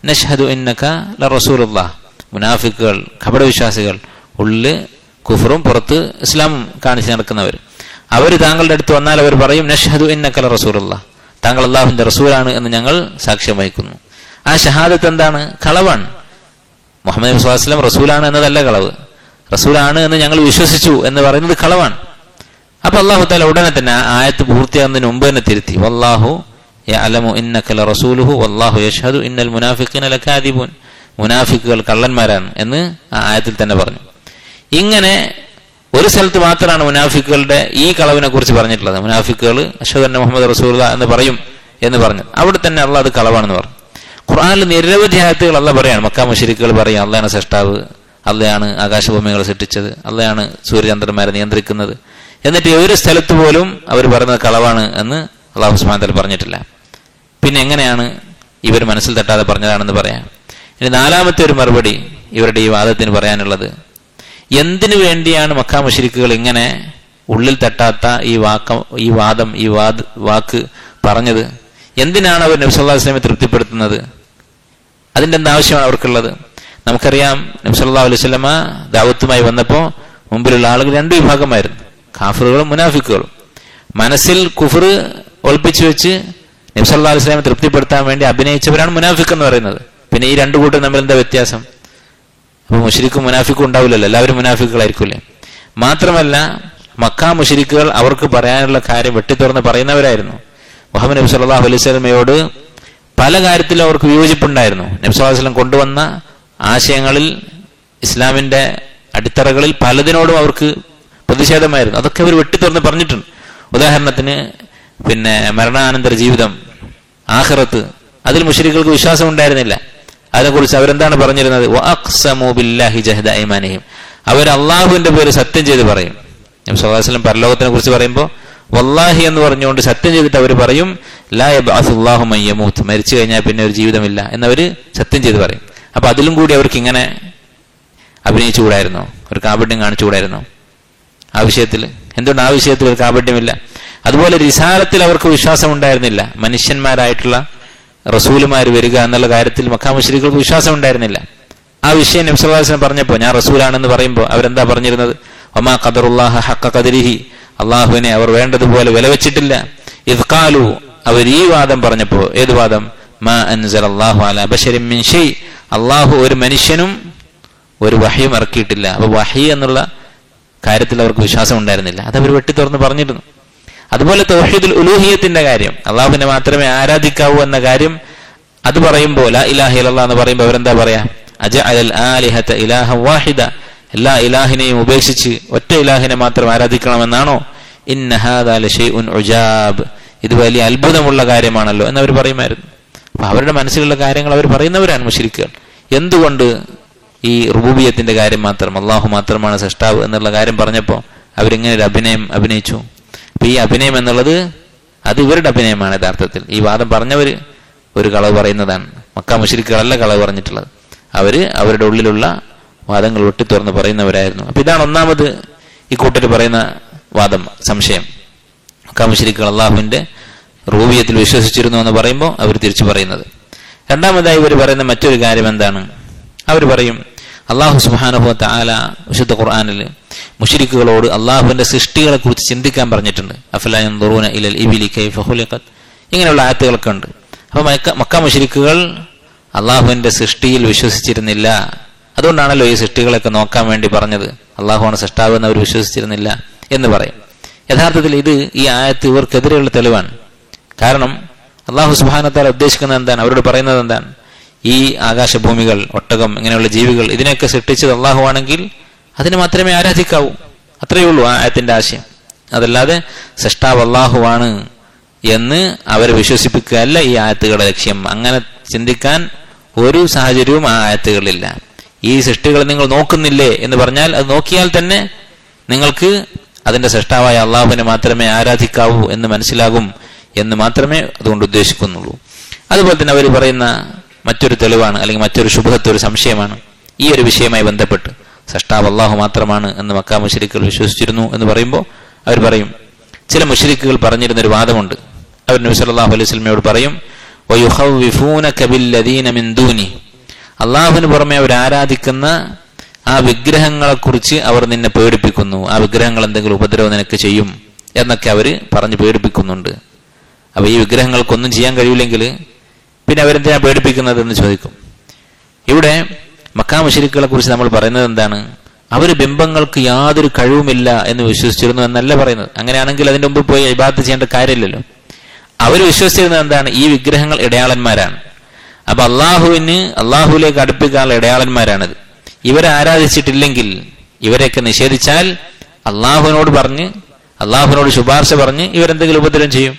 [SPEAKER 1] നശ്ഹദു ഇന്നക ലറസൂലുള്ളാഹ്. മുനാഫിക്കുകൾ, കപടവിശ്വാസികൾ, ഉള്ളിൽ കുഫറും പുറത്ത് ഇസ്ലാമും കാണിച്ച് നടക്കുന്നവർ, അവർ താങ്കളുടെ അടുത്ത് വന്നാൽ അവർ പറയും നശ്ഹദു ഇന്നക ലറസൂലുള്ളാഹ്, താങ്കൾ അള്ളാഹുവിന്റെ റസൂലാണ് എന്ന് ഞങ്ങൾ സാക്ഷ്യം വഹിക്കുന്നു. ആ ഷഹാദത്ത് എന്താണ്? കളവാണ്. മുഹമ്മദ് നബി സ്വല്ലല്ലാഹു അലൈഹി വസല്ലം റസൂലാണ് എന്നതല്ല കളവ്, റസൂലാണ് എന്ന് ഞങ്ങൾ വിശ്വസിച്ചു എന്ന് പറയുന്നത് കളവാണ്. അപ്പൊ അള്ളാഹു തആല ഉടനെ തന്നെ ആയത്ത് പൂർത്തിയാകുന്നതിന് മുമ്പ് തന്നെ തിരുത്തി, വല്ലാഹു യഅലമു ഇന്നക ലറസൂലുഹു വല്ലാഹു യശ്ഹദു ഇന്നൽ മുനാഫിഖീന ലകാദിബൂൻ, മുനാഫിക്കുകൾ കള്ളന്മാരാണ് എന്ന് ആ ആയത്തിൽ തന്നെ പറഞ്ഞു. ഇങ്ങനെ ഒരു സ്ഥലത്ത് മാത്രമാണ് മുനാഫിക്കുകളുടെ ഈ കളവിനെ കുറിച്ച് പറഞ്ഞിട്ടുള്ളത്. മുനാഫിക്കുകൾ അശ്ഹദു അന്ന മുഹമ്മദ് റസൂലുള്ളാഹ് എന്ന് പറയും എന്ന് പറഞ്ഞു. അവിടെ തന്നെ അള്ളാഹ് അത് കളവാണെന്ന് പറഞ്ഞു. ഖുർആനിൽ നിരവധി ആയത്തുകൾ അള്ളാഹ് പറയാണ്, മക്കാ മുശ്രിക്കുകൾ പറയും അള്ളാഹാണ് സൃഷ്ടാവ്, അള്ളാഹാണ് ആകാശഭൂമികളെ സൃഷ്ടിച്ചത്, അള്ളാഹാണ് സൂര്യചന്ദ്രന്മാരെ നിയന്ത്രിക്കുന്നത്. എന്നിട്ട് ഒരു സ്ഥലത്ത് പോലും അവർ പറയുന്നത് കളവാണ് എന്ന് അള്ളാഹു സുബ്ഹാനഹു വ തആല പറഞ്ഞിട്ടില്ല. പിന്നെ എങ്ങനെയാണ് ഇവർ മനസ്സിൽ തട്ടാതെ പറഞ്ഞതാണെന്ന് പറയാം? ഇനി നാലാമത്തെ ഒരു മറുപടി ഇവരുടെ ഈ വാദത്തിന് പറയാനുള്ളത്, എന്തിനു വേണ്ടിയാണ് മക്കാ മുശ്രിക്കുകൾ ഇങ്ങനെ ഉള്ളിൽ തട്ടാത്ത ഈ വാക്ക് പറഞ്ഞത്? എന്തിനാണ് അവർ നബി സല്ലല്ലാഹു അലൈഹി വസല്ലമയെ തൃപ്തിപ്പെടുത്തുന്നത്? അതിന്റെ എന്താവശ്യമാണ് അവർക്കുള്ളത്? നമുക്കറിയാം നബി സല്ലല്ലാഹു അലൈഹി വസല്ലമ ദഅവത്തുമായി വന്നപ്പോൾ മുമ്പിലുള്ള ആളുകൾ രണ്ട് വിഭാഗമായിരുന്നു, കാഫിറുകളും മുനാഫിക്കുകളും. മനസ്സിൽ കുഫർ ഒളിപ്പിച്ചു വെച്ച് നബി സല്ലല്ലാഹു അലൈഹി വസല്ലമയെ തൃപ്തിപ്പെടുത്താൻ വേണ്ടി അഭിനയിച്ചവരാണ് മുനാഫിക്ക് എന്ന് പറയുന്നത്. പിന്നെ ഈ രണ്ടു കൂട്ടം തമ്മിൽ എന്താ വ്യത്യാസം? അപ്പൊ മുശ്രിക്കും മുനാഫിക്കും ഉണ്ടാവില്ലല്ലോ, എല്ലാവരും മുനാഫിക്കുകളായിരിക്കില്ലേ. മാത്രമല്ല മക്കാ മുശ്രിക്കുകൾ അവർക്ക് പറയാനുള്ള കാര്യം വെട്ടിത്തുറന്ന് പറയുന്നവരായിരുന്നു. മുഹമ്മദ് നബി സല്ലല്ലാഹു അലൈഹി വസല്ലമയോട് പല കാര്യത്തിലും അവർക്ക് വിയോജിപ്പുണ്ടായിരുന്നു. നബി സല്ലല്ലാഹു അലൈഹി വസല്ലം കൊണ്ടുവന്ന ആശയങ്ങളിൽ, ഇസ്ലാമിന്റെ അടിത്തറകളിൽ പലതിനോടും അവർക്ക് പ്രതിഷേധമായിരുന്നു. അതൊക്കെ അവർ വെട്ടിത്തുറന്ന് പറഞ്ഞിട്ടുണ്ട്. ഉദാഹരണത്തിന് മരണാനന്തര ജീവിതം, ആഖിറത്ത്, അതിൽ മുശ്രിക്കുകൾക്ക് വിശ്വാസം ഉണ്ടായിരുന്നില്ല. അതിനെക്കുറിച്ച് അവരെന്താണ് പറഞ്ഞിരുന്നത്? വഅഖ്സമു ബില്ലാഹി ജഹദ ഐമാനിഹിം, അവർ അള്ളാഹുവിന്റെ പേര് സത്യം ചെയ്ത് പറയും. നബി സല്ലല്ലാഹു അലൈഹി വസല്ലം പരലോകത്തിനെ കുറിച്ച് പറയുമ്പോൾ വല്ലാഹി എന്ന് പറഞ്ഞുകൊണ്ട് സത്യം ചെയ്തിട്ട് അവർ പറയും ലാ യബ്അസുല്ലാഹു മൻ യമൂത്ത്, മരിച്ചു കഴിഞ്ഞാൽ പിന്നെ ഒരു ജീവിതമില്ല എന്നവർ സത്യം ചെയ്ത് പറയും. അപ്പൊ അതിലും കൂടി അവർക്ക് ഇങ്ങനെ അഭിനയിച്ചുകൂടായിരുന്നോ? ഒരു കാപട്യം കാണിച്ചുകൂടായിരുന്നോ ആ വിഷയത്തിൽ? എന്തുകൊണ്ട് ആ വിഷയത്തിൽ ഒരു കാപട്യമില്ല? അതുപോലെ റിസാലത്തിൽ അവർക്ക് വിശ്വാസം ഉണ്ടായിരുന്നില്ല. മനുഷ്യന്മാരായിട്ടുള്ള റസൂലുമാർ വരിക എന്നുള്ള കാര്യത്തിൽ മക്കാ മുശ്രിക്കുകൾക്ക് വിശ്വാസം ഉണ്ടായിരുന്നില്ല. ആ വിഷയം നബി സല്ലല്ലാഹു അലൈഹി വസല്ലം പറഞ്ഞപ്പോൾ, ഞാൻ റസൂലാണെന്ന് പറയുമ്പോൾ അവരെന്താ പറഞ്ഞിരുന്നത്? വമാ ഖദറുല്ലാഹ ഹഖ ഖദരിഹി, അള്ളാഹുവിനെ അവർ വേണ്ടതുപോലെ വില വെച്ചിട്ടില്ല. ഇദ് ഖാലു, അവർ ഈ വാദം പറഞ്ഞപ്പോൾ, ഏത് വാദം? മാ അൻസലല്ലാഹു അലാ ബശരിൻ മിൻ ഷൈ, അള്ളാഹു ഒരു മനുഷ്യനും ഒരു വഹയും ഇറക്കിയിട്ടില്ല. അപ്പൊ വഹി എന്നുള്ള കാര്യത്തിൽ അവർക്ക് വിശ്വാസം ഉണ്ടായിരുന്നില്ല. അത് അവർ വെട്ടിത്തുറന്ന് പറഞ്ഞിരുന്നു. അതുപോലെ തൗഹീദുൽ ഉലൂഹിയത്തിന്റെ കാര്യം, അള്ളാഹുവിനെ മാത്രമേ ആരാധിക്കാവൂ എന്ന കാര്യം, അത് പറയുമ്പോൾ ലാ ഇലാഹ ഇല്ലല്ലാഹ് എന്ന് പറയുമ്പോൾ അവരെന്താ പറയാ? അജഅലൽ ആലിഹത ഇലാഹൻ വാഹിദ, എല്ലാ ഇലാഹിനെയും ഉപേക്ഷിച്ച് ഒറ്റ ഇലാഹിനെ മാത്രം ആരാധിക്കണമെന്നാണോ? ഇന്ന ഹാദാ ലശൈഉൻ ഉജാബ്, ഇത് വലിയ അത്ഭുതമുള്ള കാര്യമാണല്ലോ എന്നവർ പറയുമായിരുന്നു. അപ്പൊ അവരുടെ മനസ്സിലുള്ള കാര്യങ്ങൾ അവർ പറയുന്നവരാണ് മുശ്രിക്കുകൾ. എന്തുകൊണ്ട് ഈ റുബൂബിയത്തിന്റെ കാര്യം മാത്രം, അള്ളാഹു മാത്രമാണ് സൃഷ്ടാവ് എന്നുള്ള കാര്യം പറഞ്ഞപ്പോൾ അവരിങ്ങനെ ഒരു അഭിനയം അഭിനയിച്ചു? അപ്പൊ ഈ അഭിനയം എന്നുള്ളത് അത് ഇവരുടെ അഭിനയമാണ്. യഥാർത്ഥത്തിൽ ഈ വാദം പറഞ്ഞവര് ഒരു കളവ് പറയുന്നതാണ്. മക്കാ മുശ്രിക്കുകളല്ല കളവ് പറഞ്ഞിട്ടുള്ളത്. അവര് അവരുടെ ഉള്ളിലുള്ള വാദങ്ങൾ വെട്ടിത്തുറന്ന് പറയുന്നവരായിരുന്നു. അപ്പൊ ഇതാണ് ഒന്നാമത് ഈ കൂട്ടർ പറയുന്ന വാദം, സംശയം. മക്കാ മുശ്രിക്കുകൾ അള്ളാഹുവിന്റെ റുബൂബിയത്തിൽ വിശ്വസിച്ചിരുന്നു എന്ന് പറയുമ്പോൾ അവർ തിരിച്ചു പറയുന്നത്. രണ്ടാമതായി ഇവർ പറയുന്ന മറ്റൊരു കാര്യം എന്താണ്? അവർ പറയും അള്ളാഹു സുബ്ഹാനഹു വ തആല വിശുദ്ധ ഖുർആനിൽ മുശ്രിക്കുകളോട് അള്ളാഹുവിന്റെ സൃഷ്ടികളെ കുറിച്ച് ചിന്തിക്കാൻ പറഞ്ഞിട്ടുണ്ട്. അഫലാ യൻദുറൂന ഇലൽ ഇബിലി കൈഫ ഖുലിഖത്, ഇങ്ങനെയുള്ള ആയത്തുകളൊക്കെ ഉണ്ട്. അപ്പൊ മക്ക മുശ്രിക്കുകൾ അള്ളാഹുവിന്റെ സൃഷ്ടിയിൽ വിശ്വസിച്ചിരുന്നില്ല. അതുകൊണ്ടാണല്ലോ ഈ സൃഷ്ടികളൊക്കെ നോക്കാൻ വേണ്ടി പറഞ്ഞത്. അള്ളാഹുവാണ് സൃഷ്ടാവ് എന്ന് അവർ വിശ്വസിച്ചിരുന്നില്ല എന്ന് പറയും. യഥാർത്ഥത്തിൽ ഈ ആയത്ത് ഇവർക്കെതിരെയുള്ള തെളിവാണ്. കാരണം അള്ളാഹു സുബ്ഹാനഹു വ തആല ഉദ്ദേശിക്കുന്നത് എന്താണ്? അവരോട് പറയുന്നത് എന്താണ്? ഈ ആകാശഭൂമികൾ, ഒട്ടകം, ഇങ്ങനെയുള്ള ജീവികൾ, ഇതിനെയൊക്കെ സൃഷ്ടിച്ചത് അള്ളാഹു ആണെങ്കിൽ അതിനെ മാത്രമേ ആരാധിക്കാവൂ. അത്രയേ ഉള്ളൂ ആ ആയത്തിന്റെ ആശയം. അതല്ലാതെ സൃഷ്ടാവ് അള്ളാഹുവാണ് എന്ന് അവരെ വിശ്വസിപ്പിക്കുകയല്ല ഈ ആയത്തുകളുടെ ലക്ഷ്യം. അങ്ങനെ ചിന്തിക്കാൻ ഒരു സാഹചര്യവും ആ ആയത്തുകളില്ല. ഈ സൃഷ്ടികൾ നിങ്ങൾ നോക്കുന്നില്ലേ എന്ന് പറഞ്ഞാൽ അത് നോക്കിയാൽ തന്നെ നിങ്ങൾക്ക് അതിന്റെ സൃഷ്ടാവായ അള്ളാഹുവിനെ മാത്രമേ ആരാധിക്കാവൂ എന്ന് മനസ്സിലാകും എന്ന് മാത്രമേ അതുകൊണ്ട് ഉദ്ദേശിക്കുന്നുള്ളൂ. അതുപോലെ തന്നെ അവർ പറയുന്ന മറ്റൊരു തെളിവാണ്, അല്ലെങ്കിൽ മറ്റൊരു ശുഭഹത്ത്, ഒരു സംശയമാണ് ഈ ഒരു വിഷയവുമായി ബന്ധപ്പെട്ട്. സൃഷ്ടാവ് അള്ളാഹു മാത്രമാണ് എന്ന് മക്കാ മുശ്രിക്കുകൾ വിശ്വസിച്ചിരുന്നു എന്ന് പറയുമ്പോൾ അവർ പറയും, ചില മുശ്രിക്കുകൾ പറഞ്ഞിരുന്നൊരു വാദമുണ്ട്. അവർ നബി സല്ലല്ലാഹു അലൈഹി വസല്ലമയോട് പറയും വയുഖവ്വിഫൂനക ബില്ലദീന മിൻ ദൂനി, അള്ളാഹുവിന് പുറമെ അവർ ആരാധിക്കുന്ന ആ വിഗ്രഹങ്ങളെ കുറിച്ച് അവർ നിന്നെ പേടിപ്പിക്കുന്നു. ആ വിഗ്രഹങ്ങൾ എന്തെങ്കിലും ഉപദ്രവം നിനക്ക് ചെയ്യും എന്നൊക്കെ അവർ പറഞ്ഞ് പേടിപ്പിക്കുന്നുണ്ട്. അപ്പൊ ഈ വിഗ്രഹങ്ങൾക്കൊന്നും ചെയ്യാൻ കഴിയില്ലെങ്കിൽ പിന്നെ അവരെന്തിനാ പേടിപ്പിക്കുന്നത് എന്ന് ചോദിക്കും. ഇവിടെ മക്കാ മുശ്രിക്കുകളെ കുറിച്ച് നമ്മൾ പറയുന്നത് എന്താണ്? അവർ ബിംബങ്ങൾക്ക് യാതൊരു കഴിവുമില്ല എന്ന് വിശ്വസിച്ചിരുന്നു എന്നല്ല പറയുന്നത്. അങ്ങനെയാണെങ്കിൽ അതിന്റെ മുമ്പ് പോയി ഇബാദത്ത് ചെയ്യേണ്ട കാര്യമില്ലല്ലോ. അവർ വിശ്വസിച്ചിരുന്നത് എന്താണ്? ഈ വിഗ്രഹങ്ങൾ ഇടയാളന്മാരാണ്. അപ്പൊ അള്ളാഹുവിലേക്ക് അടുപ്പിക്കാനുള്ള ഇടയാളന്മാരാണിത്. ഇവരെ ആരാധിച്ചിട്ടില്ലെങ്കിൽ, ഇവരെയൊക്കെ നിഷേധിച്ചാൽ അള്ളാഹുവിനോട് ശുപാർശ പറഞ്ഞ് ഇവരെന്തെങ്കിലും ഉപദ്രവം ചെയ്യും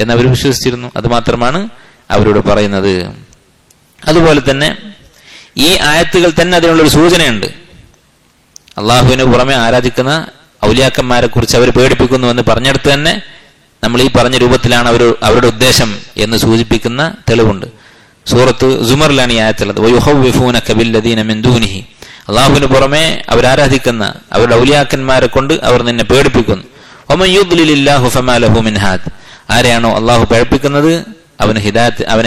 [SPEAKER 1] എന്നവർ വിശ്വസിച്ചിരുന്നു. അത് മാത്രമാണ് അവരോട് പറയുന്നത്. അതുപോലെ തന്നെ ഈ ആയത്തുകൾ തന്നെ അതിനുള്ളൊരു സൂചനയുണ്ട്. അള്ളാഹുവിന് പുറമെ ആരാധിക്കുന്ന ഔലിയാക്കന്മാരെ കുറിച്ച് അവർ പേടിപ്പിക്കുന്നു എന്ന് പറഞ്ഞെടുത്ത് തന്നെ നമ്മൾ ഈ പറഞ്ഞ രൂപത്തിലാണ് അവരുടെ ഉദ്ദേശം എന്ന് സൂചിപ്പിക്കുന്ന തെളിവുണ്ട്. സൂറത്ത് സുമറിലാണ് ഈ ആയത്തുള്ളത്. വയുഖവ്വിഫൂനക ബില്ലദീന മിൻ ദൂനിഹി, അള്ളാഹുവിന് പുറമെ അവരാരാധിക്കുന്ന അവരുടെ ഔലിയാക്കന്മാരെ കൊണ്ട് അവർ നിന്നെ പേടിപ്പിക്കുന്നു. വമൻ യുദ്ലിലില്ലാഹു ഫമാ ലഹു മിൻ ഹാദ്, ആരെയാണോ അള്ളാഹു പേടിപ്പിക്കുന്നത് അവനെ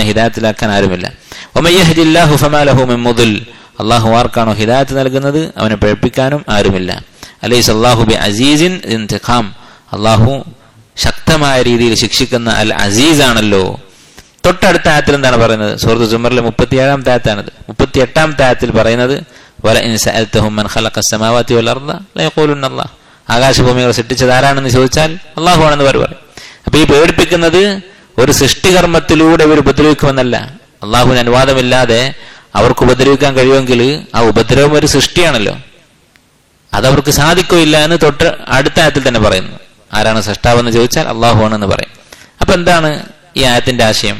[SPEAKER 1] ഹിദായത്തിലാക്കാൻ ആരുമില്ല. വമൻ യഹ്ദില്ലാഹു ഫമാ ലഹു മിൻ മുദ്ൽ, അള്ളാഹു ആർക്കാണോ ഹിദായത്ത് നൽകുന്നത് അവനെ പേടിപ്പിക്കാനും ആരുമില്ല. അലൈസ അല്ലാഹു ബിഅസീസിൻ ഇന്തിഖാം, അള്ളാഹു ശക്തമായ രീതിയിൽ ശിക്ഷിക്കുന്ന അൽ അസീസ് ആണല്ലോ. തൊട്ടടുത്ത ആയത്തിൽ എന്താണ് പറയുന്നത്? സൂറത്ത് സുമറിലെ 37-ാമത്തെ ആയത്താണിത്. 38-ാമത്തെ ആയത്തിൽ പറയുന്നത് വലഇൻ സഅൽതഹും മൻ ഖലഖസ് സമാവാതി വൽ അർദ ലയഖൂലുന്ന അല്ലാഹ്, ആകാശഭൂമികൾ സൃഷ്ടിച്ചത് ആരാണെന്ന് ചോദിച്ചാൽ അള്ളാഹു ആണെന്ന് പറയും. അപ്പൊ ഈ പേടിപ്പിക്കുന്നത് ഒരു സൃഷ്ടികർമ്മത്തിലൂടെ ഇവർ ഉപദ്രവിക്കുമെന്നല്ല. അള്ളാഹുവിന് അനുവാദമില്ലാതെ അവർക്ക് ഉപദ്രവിക്കാൻ കഴിയുമെങ്കിൽ ആ ഉപദ്രവം ഒരു സൃഷ്ടിയാണല്ലോ, അതവർക്ക് സാധിക്കില്ല എന്ന് തൊട്ട് അടുത്ത ആയത്തിൽ തന്നെ പറയുന്നു. ആരാണ് സൃഷ്ടാവെന്ന് ചോദിച്ചാൽ അള്ളാഹു ആണെന്ന് പറയും. അപ്പൊ എന്താണ് ഈ ആയത്തിന്റെ ആശയം?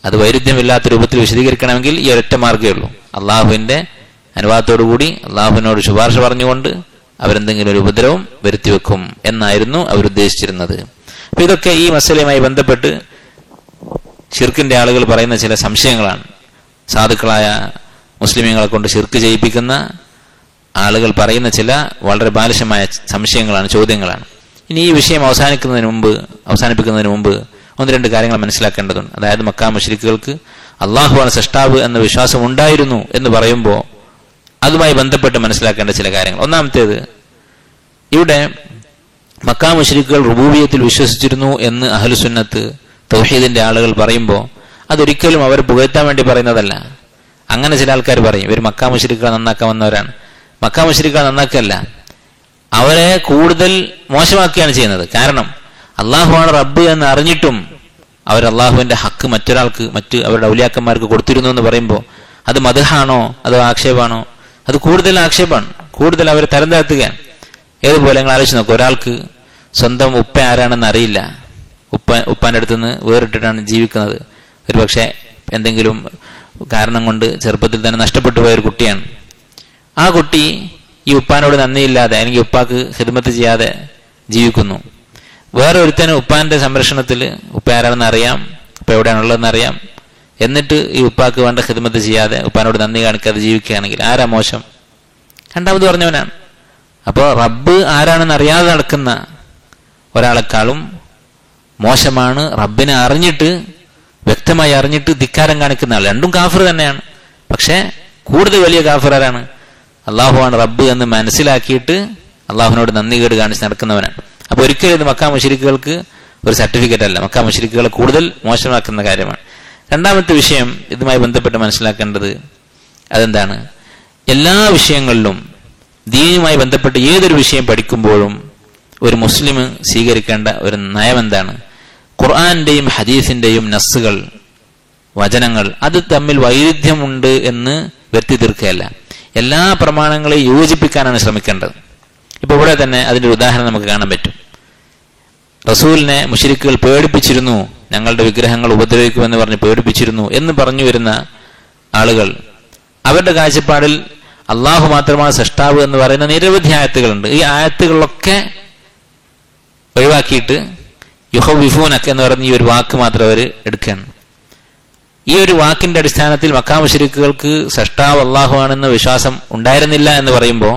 [SPEAKER 1] അത് വൈരുദ്ധ്യമില്ലാത്ത രൂപത്തിൽ വിശദീകരിക്കണമെങ്കിൽ ഈ ഒരൊറ്റ മാർഗ്ഗമേ ഉള്ളൂ. അള്ളാഹുവിന്റെ അനുവാദത്തോടു കൂടി അള്ളാഹുവിനോട് ശുപാർശ പറഞ്ഞുകൊണ്ട് അവരെന്തെങ്കിലും ഒരു ഉപദ്രവം വരുത്തിവെക്കും എന്നായിരുന്നു അവരുദ്ദേശിച്ചിരുന്നത്. അപ്പൊ ഇതൊക്കെ ഈ മസലയുമായി ബന്ധപ്പെട്ട് ശിർക്കിന്റെ ആളുകൾ പറയുന്ന ചില സംശയങ്ങളാണ്. സാധുക്കളായ മുസ്ലിമീങ്ങളെ കൊണ്ട് ശിർക്ക് ചെയ്യിപ്പിക്കുന്ന ആളുകൾ പറയുന്ന ചില വളരെ ബാലിശമായ സംശയങ്ങളാണ്, ചോദ്യങ്ങളാണ്. ഇനി ഈ വിഷയം അവസാനിപ്പിക്കുന്നതിന് മുമ്പ് ഒന്ന് രണ്ട് കാര്യങ്ങൾ മനസ്സിലാക്കേണ്ടതുണ്ട്. അതായത് മക്കാ മുശ്രിക്കുകൾക്ക് അള്ളാഹുവാണ് സൃഷ്ടാവ് എന്ന വിശ്വാസം ഉണ്ടായിരുന്നു എന്ന് പറയുമ്പോൾ അതുമായി ബന്ധപ്പെട്ട് മനസ്സിലാക്കേണ്ട ചില കാര്യങ്ങൾ. ഒന്നാമത്തേത്, ഇവിടെ മക്കാ മുശ്രിക്കുകൾ റുബൂബിയത്തിൽ വിശ്വസിച്ചിരുന്നു എന്ന് അഹ്ലുസുന്നത്ത് തൗഹീദിന്റെ ആളുകൾ പറയുമ്പോൾ അതൊരിക്കലും അവർ പുകഴ്ത്താൻ വേണ്ടി പറയുന്നതല്ല. അങ്ങനെ ചില ആൾക്കാർ പറയും ഇവർ മക്കാ മുശ്രിക്കുകളെ നന്നാക്കാൻ വന്നവരാണ്. മക്കാ മുശ്രിക്കുകളെ നന്നാക്കല്ല, അവരെ കൂടുതൽ മോശമാക്കുകയാണ് ചെയ്യുന്നത്. കാരണം അള്ളാഹുവാണ് റബ്ബ് എന്ന് അറിഞ്ഞിട്ടും അവർ അള്ളാഹുവിന്റെ ഹക്ക് മറ്റു അവരുടെ ഔലിയാക്കന്മാർക്ക് കൊടുത്തിരുന്നു എന്ന് പറയുമ്പോൾ അത് മദ്ഹാണോ അതോ ആക്ഷേപമാണോ? അത് കൂടുതൽ ആക്ഷേപമാണ്, കൂടുതൽ അവരെ തരം താഴ്ത്തുകയാണ്. ഏതുപോലെ നിങ്ങൾ ആലോചിച്ച് നോക്കുക, ഒരാൾക്ക് സ്വന്തം ഉപ്പ ആരാണെന്ന് അറിയില്ല, ഉപ്പാന്റെ അടുത്ത് നിന്ന് വേറിട്ടിട്ടാണ് ജീവിക്കുന്നത്. ഒരു പക്ഷെ എന്തെങ്കിലും കാരണം കൊണ്ട് ചെറുപ്പത്തിൽ തന്നെ നഷ്ടപ്പെട്ടു പോയൊരു കുട്ടിയാണ്. ആ കുട്ടി ഈ ഉപ്പാനോട് നന്ദിയില്ലാതെ അല്ലെങ്കിൽ ഉപ്പാക്ക് ഖിദ്മത്ത് ചെയ്യാതെ ജീവിക്കുന്നു. വേറെ ഒരുത്തന് ഉപ്പാന്റെ സംരക്ഷണത്തിൽ ഉപ്പ ആരാണെന്ന് അറിയാം, ഉപ്പ എവിടെയാണുള്ളതെന്ന് അറിയാം, എന്നിട്ട് ഈ ഉപ്പാക്ക് വേണ്ട ഖിദ്മത്ത് ചെയ്യാതെ ഉപ്പാനോട് നന്ദി കാണിക്കാതെ ജീവിക്കുകയാണെങ്കിൽ ആരാ മോശം? രണ്ടാമത് പറഞ്ഞവനാണ്. അപ്പോൾ റബ്ബ് ആരാണെന്ന് അറിയാതെ നടക്കുന്ന ഒരാളെക്കാളും മോശമാണ് റബ്ബിനെ അറിഞ്ഞിട്ട് വ്യക്തമായി അറിഞ്ഞിട്ട് ധിക്കാരം കാണിക്കുന്ന ആൾ. രണ്ടും കാഫിർ തന്നെയാണ്. പക്ഷെ കൂടുതൽ വലിയ കാഫിർ ആരാണ്? അള്ളാഹുവാണ് റബ്ബ് എന്ന് മനസ്സിലാക്കിയിട്ട് അള്ളാഹുവിനോട് നന്ദി കേട് കാണിച്ച് നടക്കുന്നവനാണ്. അപ്പൊ ഒരിക്കലും ഇത് മക്കാ മുശ്രിക്കുകൾക്ക് ഒരു സർട്ടിഫിക്കറ്റ് അല്ല, മക്കാ മുശ്രിക്കുകളെ കൂടുതൽ മോശമാക്കുന്ന കാര്യമാണ്. രണ്ടാമത്തെ വിഷയം ഇതുമായി ബന്ധപ്പെട്ട് മനസ്സിലാക്കേണ്ടത് അതെന്താണ്? എല്ലാ വിഷയങ്ങളിലും ദീനുമായി ബന്ധപ്പെട്ട് ഏതൊരു വിഷയം പഠിക്കുമ്പോഴും ഒരു മുസ്ലിം സ്വീകരിക്കേണ്ട ഒരു നയം എന്താണ്? ഖുർആന്റെയും ഹദീസിന്റെയും നസ്സുകൾ, വചനങ്ങൾ അത് തമ്മിൽ വൈരുദ്ധ്യമുണ്ട് എന്ന് വ്യക്തി തീർക്കുകയല്ല, എല്ലാ പ്രമാണങ്ങളെയും യോജിപ്പിക്കാനാണ് ശ്രമിക്കേണ്ടത്. ഇപ്പൊ ഇവിടെ തന്നെ അതിന്റെ ഒരു ഉദാഹരണം നമുക്ക് കാണാൻ പറ്റും. റസൂലിനെ മുശ്രിക്കുകൾ പേടിപ്പിച്ചിരുന്നു, ഞങ്ങളുടെ വിഗ്രഹങ്ങൾ ഉപദ്രവിക്കുമെന്ന് പറഞ്ഞ് പേടിപ്പിച്ചിരുന്നു എന്ന് പറഞ്ഞു വരുന്ന ആളുകൾ, അവരുടെ കാഴ്ചപ്പാടിൽ അള്ളാഹു മാത്രമാണ് സൃഷ്ടാവ് എന്ന് പറയുന്ന നിരവധി ആയത്തുകളുണ്ട്. ഈ ആയത്തുകളിലൊക്കെ ഒഴിവാക്കിയിട്ട് യുഹവിഫൂനക്ക് എന്ന് പറയുന്ന ഈ ഒരു വാക്ക് മാത്രം അവർ എടുക്കുകയാണ്. ഈ ഒരു വാക്കിന്റെ അടിസ്ഥാനത്തിൽ മക്കാ മുശ്രിക്കുകൾക്ക് സൃഷ്ടാവ് അള്ളാഹു ആണെന്ന് വിശ്വാസം ഉണ്ടായിരുന്നില്ല എന്ന് പറയുമ്പോൾ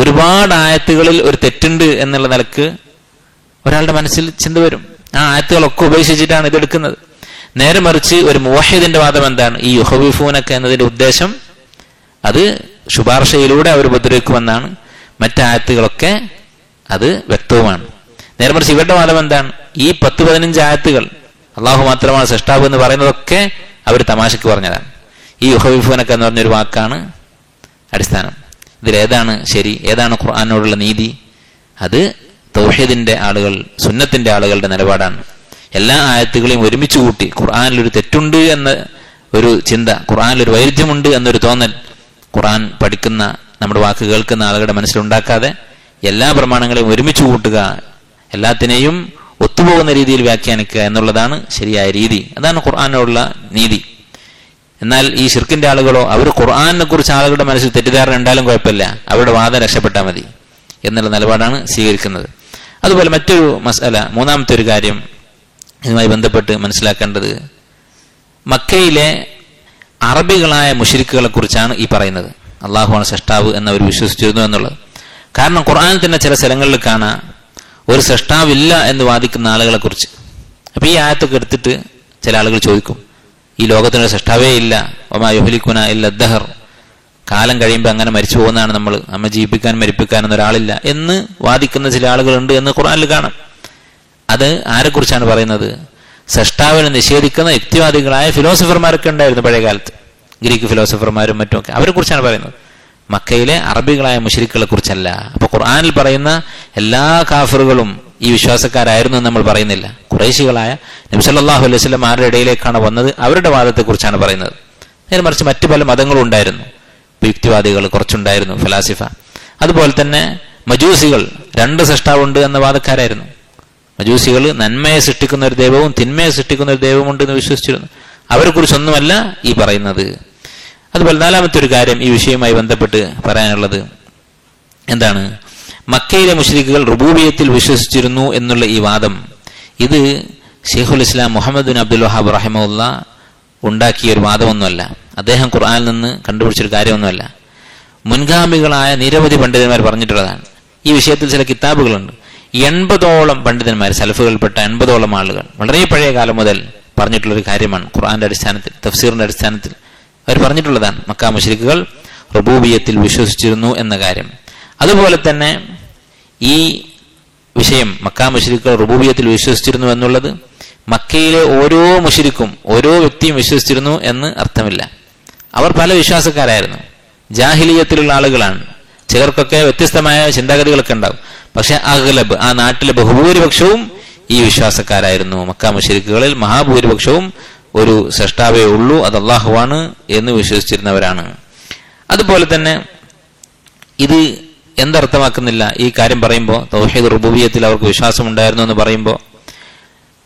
[SPEAKER 1] ഒരുപാട് ആയത്തുകളിൽ ഒരു തെറ്റുണ്ട് എന്നുള്ള നിലക്ക് ഒരാളുടെ മനസ്സിൽ ചിന്ത വരും. ആ ആയത്തുകളൊക്കെ ഉപേക്ഷിച്ചിട്ടാണ് ഇതെടുക്കുന്നത്. നേരെ മറിച്ച് ഒരു മുവഹിദിന്റെ വാദം എന്താണ്? ഈ യുഹവിഫൂനക്ക് എന്നതിന്റെ ഉദ്ദേശം അത് ശുപാർശയിലൂടെ അവർ ഉപദ്രവിക്കുമെന്നാണ്. മറ്റായത്തുകളൊക്കെ അത് വ്യക്തവുമാണ്. നേരെ മറിച്ച് ഇവരുടെ വാദം എന്താണ്? ഈ 10-15 ആയത്തുകൾ അള്ളാഹു മാത്രമാണ് സൃഷ്ടാവ് എന്ന് പറയുന്നതൊക്കെ അവർ തമാശക്ക് പറഞ്ഞതാണ്. ഈ യുഹവിഫൂനക്ക് എന്ന് പറഞ്ഞൊരു വാക്കാണ് അടിസ്ഥാനം. ഇതിലേതാണ് ശരി, ഏതാണ് ഖുർആനോടുള്ള നീതി? അത് തൗഹീദിന്റെ ആളുകൾ, സുന്നത്തിന്റെ ആളുകളുടെ നിലപാടാണ്. എല്ലാ ആയത്തുകളെയും ഒരുമിച്ച് കൂട്ടി ഖുർആനിലൊരു തെറ്റുണ്ട് എന്ന ഒരു ചിന്ത, ഖുർആനിലൊരു വൈരുദ്ധ്യമുണ്ട് എന്നൊരു തോന്നൽ ഖുർആൻ പഠിക്കുന്ന, നമ്മുടെ വാക്ക് കേൾക്കുന്ന ആളുകളുടെ മനസ്സിലുണ്ടാക്കാതെ എല്ലാ പ്രമാണങ്ങളെയും ഒരുമിച്ച് കൂട്ടുക, എല്ലാത്തിനെയും ഒത്തുപോകുന്ന രീതിയിൽ വ്യാഖ്യാനിക്കുക എന്നുള്ളതാണ് ശരിയായ രീതി. അതാണ് ഖുർആനോടുള്ള നീതി. എന്നാൽ ഈ ശിർക്കിന്റെ ആളുകളോ, അവർ ഖുർആനെ കുറിച്ച് ആളുകളുടെ മനസ്സിൽ തെറ്റിദ്ധാരണ ഉണ്ടായാലും കുഴപ്പമില്ല, അവരുടെ വാദം രക്ഷപ്പെട്ടാൽ മതി എന്നുള്ള നിലപാടാണ് സ്വീകരിക്കുന്നത്. അതുപോലെ മറ്റൊരു മസല, മൂന്നാമത്തെ ഒരു കാര്യം ഇതുമായി ബന്ധപ്പെട്ട് മനസ്സിലാക്കേണ്ടത്, മക്കയിലെ അറബികളായ മുശ്രിക്കുകളെ കുറിച്ചാണ് ഈ പറയുന്നത്. അള്ളാഹുവാണ് സൃഷ്ടാവ് എന്നവർ വിശ്വസിച്ചിരുന്നു എന്നുള്ളത്. കാരണം ഖുർആനിൽ തന്നെ ചില സ്ഥലങ്ങളിൽ കാണാം ഒരു സൃഷ്ടാവില്ല എന്ന് വാദിക്കുന്ന ആളുകളെ കുറിച്ച്. അപ്പൊ ഈ ആയത്തൊക്കെ എടുത്തിട്ട് ചില ആളുകൾ ചോദിക്കും, ഈ ലോകത്തിനൊരു സൃഷ്ടാവേ ഇല്ല, വമാ യുഹ്ലികുനാ ഇല്ല ദഹർ, കാലം കഴിയുമ്പോൾ അങ്ങനെ മരിച്ചു പോകുന്നതാണ് നമ്മ ജീവിപ്പിക്കാനും മരിപ്പിക്കാനും ഒരാളില്ല എന്ന് വാദിക്കുന്ന ചില ആളുകളുണ്ട് എന്ന് ഖുർആനിൽ കാണാം. അത് ആരെക്കുറിച്ചാണ് പറയുന്നത്? സൃഷ്ടാവിനെ നിഷേധിക്കുന്ന യുക്തിവാദികളായ ഫിലോസഫർമാരൊക്കെ ഉണ്ടായിരുന്നു പഴയ കാലത്ത്, ഗ്രീക്ക് ഫിലോസഫർമാരും മറ്റുമൊക്കെ. അവരെ കുറിച്ചാണ് പറയുന്നത്, മക്കയിലെ അറബികളായ മുശ്രിക്കുകളെ കുറിച്ചല്ല. അപ്പൊ ഖുർആനിൽ പറയുന്ന എല്ലാ കാഫിറുകളും ഈ വിശ്വാസക്കാരായിരുന്നു എന്ന് നമ്മൾ പറയുന്നില്ല. ഖുറൈശികളായ നബി സല്ലല്ലാഹു അലൈഹി വസല്ലം ആരുടെ ഇടയിലേക്കാണ് വന്നത്, അവരുടെ വാദത്തെക്കുറിച്ചാണ് പറയുന്നത്. നേരെ മറിച്ച് മറ്റു പല മതങ്ങളും ഉണ്ടായിരുന്നു. യുക്തിവാദികൾ കുറച്ചുണ്ടായിരുന്നു, ഫലാസിഫ. അതുപോലെ തന്നെ മജൂസികൾ 2 സൃഷ്ടാവുണ്ട് എന്ന വാദക്കാരായിരുന്നു. മജൂസികൾ നന്മയെ സൃഷ്ടിക്കുന്ന ഒരു ദൈവവും തിന്മയെ സൃഷ്ടിക്കുന്ന ഒരു ദൈവവും ഉണ്ട് എന്ന് വിശ്വസിച്ചിരുന്നു. അവരെ കുറിച്ചൊന്നുമല്ല ഈ പറയുന്നത്. അതുപോലെ 4-മത്തെ ഒരു കാര്യം ഈ വിഷയവുമായി ബന്ധപ്പെട്ട് പറയാനുള്ളത് എന്താണ്? മക്കയിലെ മുശ്രിക്കുകൾ റുബൂബിയത്തിൽ വിശ്വസിച്ചിരുന്നു എന്നുള്ള ഈ വാദം, ഇത് ശൈഖുൽ ഇസ്ലാം മുഹമ്മദ് ബിൻ അബ്ദുൽ വഹാബ് റഹിമഹുല്ലാ ഉണ്ടാക്കിയ ഒരു വാദമൊന്നുമല്ല. അദ്ദേഹം ഖുർആനിൽ നിന്ന് കണ്ടുപിടിച്ചൊരു കാര്യമൊന്നുമല്ല. മുൻഗാമികളായ നിരവധി പണ്ഡിതന്മാർ പറഞ്ഞിട്ടുള്ളതാണ്. ഈ വിഷയത്തിൽ ചില കിതാബുകളുണ്ട്. 80ഓളം പണ്ഡിതന്മാർ, സലഫുകൾപ്പെട്ട 80ഓളം ആളുകൾ വളരെ പഴയ കാലം മുതൽ പറഞ്ഞിട്ടുള്ളൊരു കാര്യമാണ്. ഖുർആന്റെ അടിസ്ഥാനത്തിൽ, തഫ്സീറിന്റെ അടിസ്ഥാനത്തിൽ അവർ പറഞ്ഞിട്ടുള്ളതാണ് മക്ക മുശ്രിക്കുകൾ റുബൂബിയത്തിൽ വിശ്വസിച്ചിരുന്നു എന്ന കാര്യം. അതുപോലെ തന്നെ ഈ വിഷയം മക്ക മുശ്രിക്കുകൾ റുബൂബിയത്തിൽ വിശ്വസിച്ചിരുന്നു എന്നുള്ളത് മക്കയിലെ ഓരോ മുശ്രിക്കും ഓരോ വ്യക്തിയും വിശ്വസിച്ചിരുന്നു എന്ന് അർത്ഥമില്ല. അവർ പല വിശ്വാസക്കാരായിരുന്നു, ജാഹിലിയത്തിലുള്ള ആളുകളാണ്. ചിലർക്കൊക്കെ വ്യത്യസ്തമായ ചിന്താഗതികളൊക്കെ ഉണ്ടാവും. പക്ഷെ അഗ്ലബ്, ആ നാട്ടിലെ ബഹുഭൂരിപക്ഷവും ഈ വിശ്വാസക്കാരായിരുന്നു. മക്ക മുശ്രിക്കുകളിൽ മഹാഭൂരിപക്ഷവും ഒരു സൃഷ്ടാവേ ഉള്ളൂ, അത് അല്ലാഹുവാണ് എന്ന് വിശ്വസിച്ചിരുന്നവരാണ്. അതുപോലെ തന്നെ ഇത് എന്തർത്ഥമാക്കുന്നില്ല ഈ കാര്യം പറയുമ്പോൾ, തൗഹീദ് റുബൂബിയത്തിൽ അവർക്ക് വിശ്വാസം ഉണ്ടായിരുന്നു എന്ന് പറയുമ്പോൾ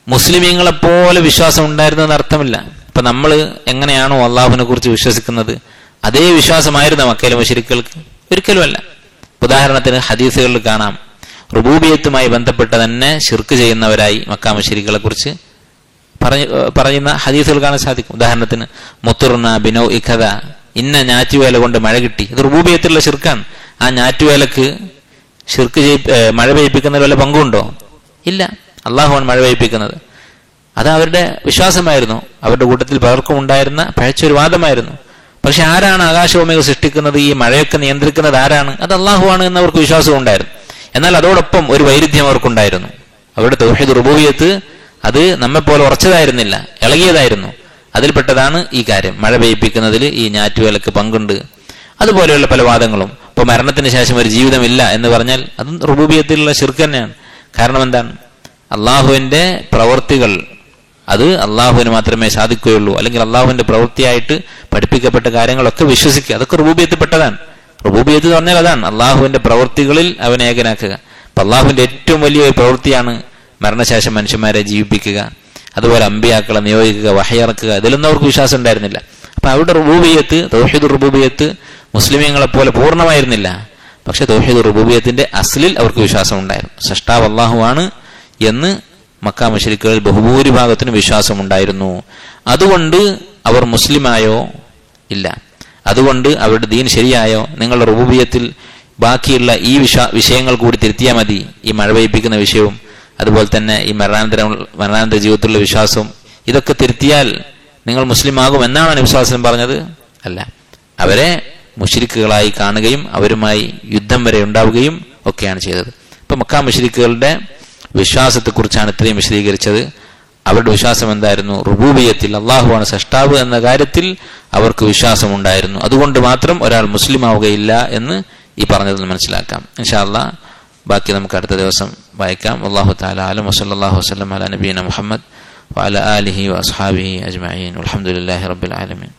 [SPEAKER 1] മുസ്ലിമീങ്ങളെപ്പോലെ വിശ്വാസം ഉണ്ടായിരുന്നു എന്ന് അർത്ഥമില്ല. ഇപ്പൊ നമ്മൾ എങ്ങനെയാണോ അള്ളാഹുവിനെ കുറിച്ച് വിശ്വസിക്കുന്നത് അതേ വിശ്വാസമായിരുന്നു മക്കയിലെ മുശ്രിക്കുകൾക്ക്? ഒരിക്കലുമല്ല. ഉദാഹരണത്തിന് ഹദീസുകളിൽ കാണാം, റുബൂബിയത്തുമായി ബന്ധപ്പെട്ട് തന്നെ ശിർക്ക് ചെയ്യുന്നവരായി മക്ക മുശ്രിക്കുകളെ കുറിച്ച് പറയുന്ന ഹദീസുകൾ കാണാൻ സാധിക്കും. ഉദാഹരണത്തിന് മുത്തുർന ബിനോ ഇഖദ, ഇന്ന ഞാറ്റുവേല കൊണ്ട് മഴ കിട്ടി. ഇത് റുബൂബിയത്തിലുള്ള ശിർക്കാണ്. ആ ഞാറ്റുവേലക്ക് ശിർക്ക് മഴ പെയ്യിപ്പിക്കുന്നതിൽ വല്ല പങ്കുണ്ടോ? ഇല്ല. അള്ളാഹുവാണ് മഴ പെയ്യിപ്പിക്കുന്നത്. അത് അവരുടെ വിശ്വാസമായിരുന്നു. അവരുടെ കൂട്ടത്തിൽ പലർക്കും ഉണ്ടായിരുന്ന പഴച്ചൊരു വാദമായിരുന്നു. പക്ഷെ ആരാണ് ആകാശഭൂമികൾ സൃഷ്ടിക്കുന്നത്, ഈ മഴയൊക്കെ നിയന്ത്രിക്കുന്നത് ആരാണ്? അത് അള്ളാഹുവാണ് എന്നവർക്ക് വിശ്വാസം ഉണ്ടായിരുന്നു. എന്നാൽ അതോടൊപ്പം ഒരു വൈരുദ്ധ്യം അവർക്കുണ്ടായിരുന്നു. അവരുടെ തൗഹീദ് റുബൂബിയത്ത് അത് നമ്മെപ്പോലെ ഉറച്ചതായിരുന്നില്ല, ഇളകിയതായിരുന്നു. അതിൽപ്പെട്ടതാണ് ഈ കാര്യം, മഴ പെയ്യിപ്പിക്കുന്നതിൽ ഈ ഞാറ്റുവേലക്ക് പങ്കുണ്ട്. അതുപോലെയുള്ള പല വാദങ്ങളും. ഇപ്പൊ മരണത്തിന് ശേഷം ഒരു ജീവിതമില്ല എന്ന് പറഞ്ഞാൽ അതും റുബൂബിയത്തിലുള്ള ശിർക്ക് തന്നെയാണ്. കാരണം എന്താണ്? അള്ളാഹുവിന്റെ പ്രവൃത്തികൾ അത് അള്ളാഹുവിന് മാത്രമേ സാധിക്കുകയുള്ളൂ, അല്ലെങ്കിൽ അള്ളാഹുവിന്റെ പ്രവൃത്തിയായിട്ട് പഠിപ്പിക്കപ്പെട്ട കാര്യങ്ങളൊക്കെ വിശ്വസിക്കുക, അതൊക്കെ റുബൂബിയത്തിൽപ്പെട്ടതാണ്. റുബൂബിയത്ത് എന്ന് പറഞ്ഞാൽ അതാണ് അള്ളാഹുവിന്റെ പ്രവൃത്തികളിൽ അവനെ ഏകനാക്കുക. അപ്പൊ അള്ളാഹുവിന്റെ ഏറ്റവും വലിയ പ്രവൃത്തിയാണ് മരണശേഷം മനുഷ്യന്മാരെ ജീവിപ്പിക്കുക, അതുപോലെ അമ്പിയാക്കളെ നിയോഗിക്കുക, വഹയിറക്കുക. ഇതിലൊന്നും അവർക്ക് വിശ്വാസം ഉണ്ടായിരുന്നില്ല. അപ്പൊ അവരുടെ റുബൂബിയത്ത്, തൗഹീദ് റുബൂബിയത്ത് മുസ്ലിമീങ്ങളെ പോലെ പൂർണ്ണമായിരുന്നില്ല. പക്ഷെ തൗഹീദ് റുബൂബിയത്തിന്റെ അസ്ലിൽ അവർക്ക് വിശ്വാസം ഉണ്ടായിരുന്നു. സൃഷ്ടാവ് അള്ളാഹുവാണ് എന്ന് മക്ക മുശ്രിക്കുകളിൽ ബഹുഭൂരിഭാഗത്തിന് വിശ്വാസം ഉണ്ടായിരുന്നു. അതുകൊണ്ട് അവർ മുസ്ലിമായോ? ഇല്ല. അതുകൊണ്ട് അവരുടെ ദീൻ ശരിയായോ? നിങ്ങളുടെ റുബൂബിയത്തിൽ ബാക്കിയുള്ള ഈ വിഷയങ്ങൾ കൂടി തിരുത്തിയാൽ മതി. ഈ മഴ പെയ്യിപ്പിക്കുന്ന വിഷയവും അതുപോലെ തന്നെ ഈ മരണാനന്തര ജീവിതത്തിലുള്ള വിശ്വാസവും ഇതൊക്കെ തിരുത്തിയാൽ നിങ്ങൾ മുസ്ലിം ആകും എന്നാണ് നബി സ്വല്ലല്ലാഹു അലൈഹി വസല്ലം പറഞ്ഞത്? അല്ല. അവരെ മുശ്രിക്കുകളായി കാണുകയും അവരുമായി യുദ്ധം വരെ ഉണ്ടാവുകയും ഒക്കെയാണ് ചെയ്തത്. ഇപ്പൊ മക്ക മുശ്രിക്കുകളുടെ വിശ്വാസത്തെക്കുറിച്ചാണ് ഇത്രയും വിശദീകരിച്ചത്. അവരുടെ വിശ്വാസം എന്തായിരുന്നു? റുബൂബിയത്തിൽ അള്ളാഹുവാണ് സൃഷ്ടാവ് എന്ന കാര്യത്തിൽ അവർക്ക് വിശ്വാസമുണ്ടായിരുന്നു. അതുകൊണ്ട് മാത്രം ഒരാൾ മുസ്ലിം ആവുകയില്ല എന്ന് ഈ പറഞ്ഞതിൽ മനസ്സിലാക്കാം. ഇൻഷാ അല്ലാഹ് ബാക്കി നമുക്ക് അടുത്ത ദിവസം വായിക്കാം. അല്ലാഹു തആല അലം. വസല്ലല്ലാഹു വസല്ലം അലാ നബിയിന മുഹമ്മദ് വഅലാ ആലിഹി വഅസ്ഹാബിഹി അജ്മഈൻ. വൽഹംദുലില്ലാഹി റബ്ബിൽ ആലമീൻ.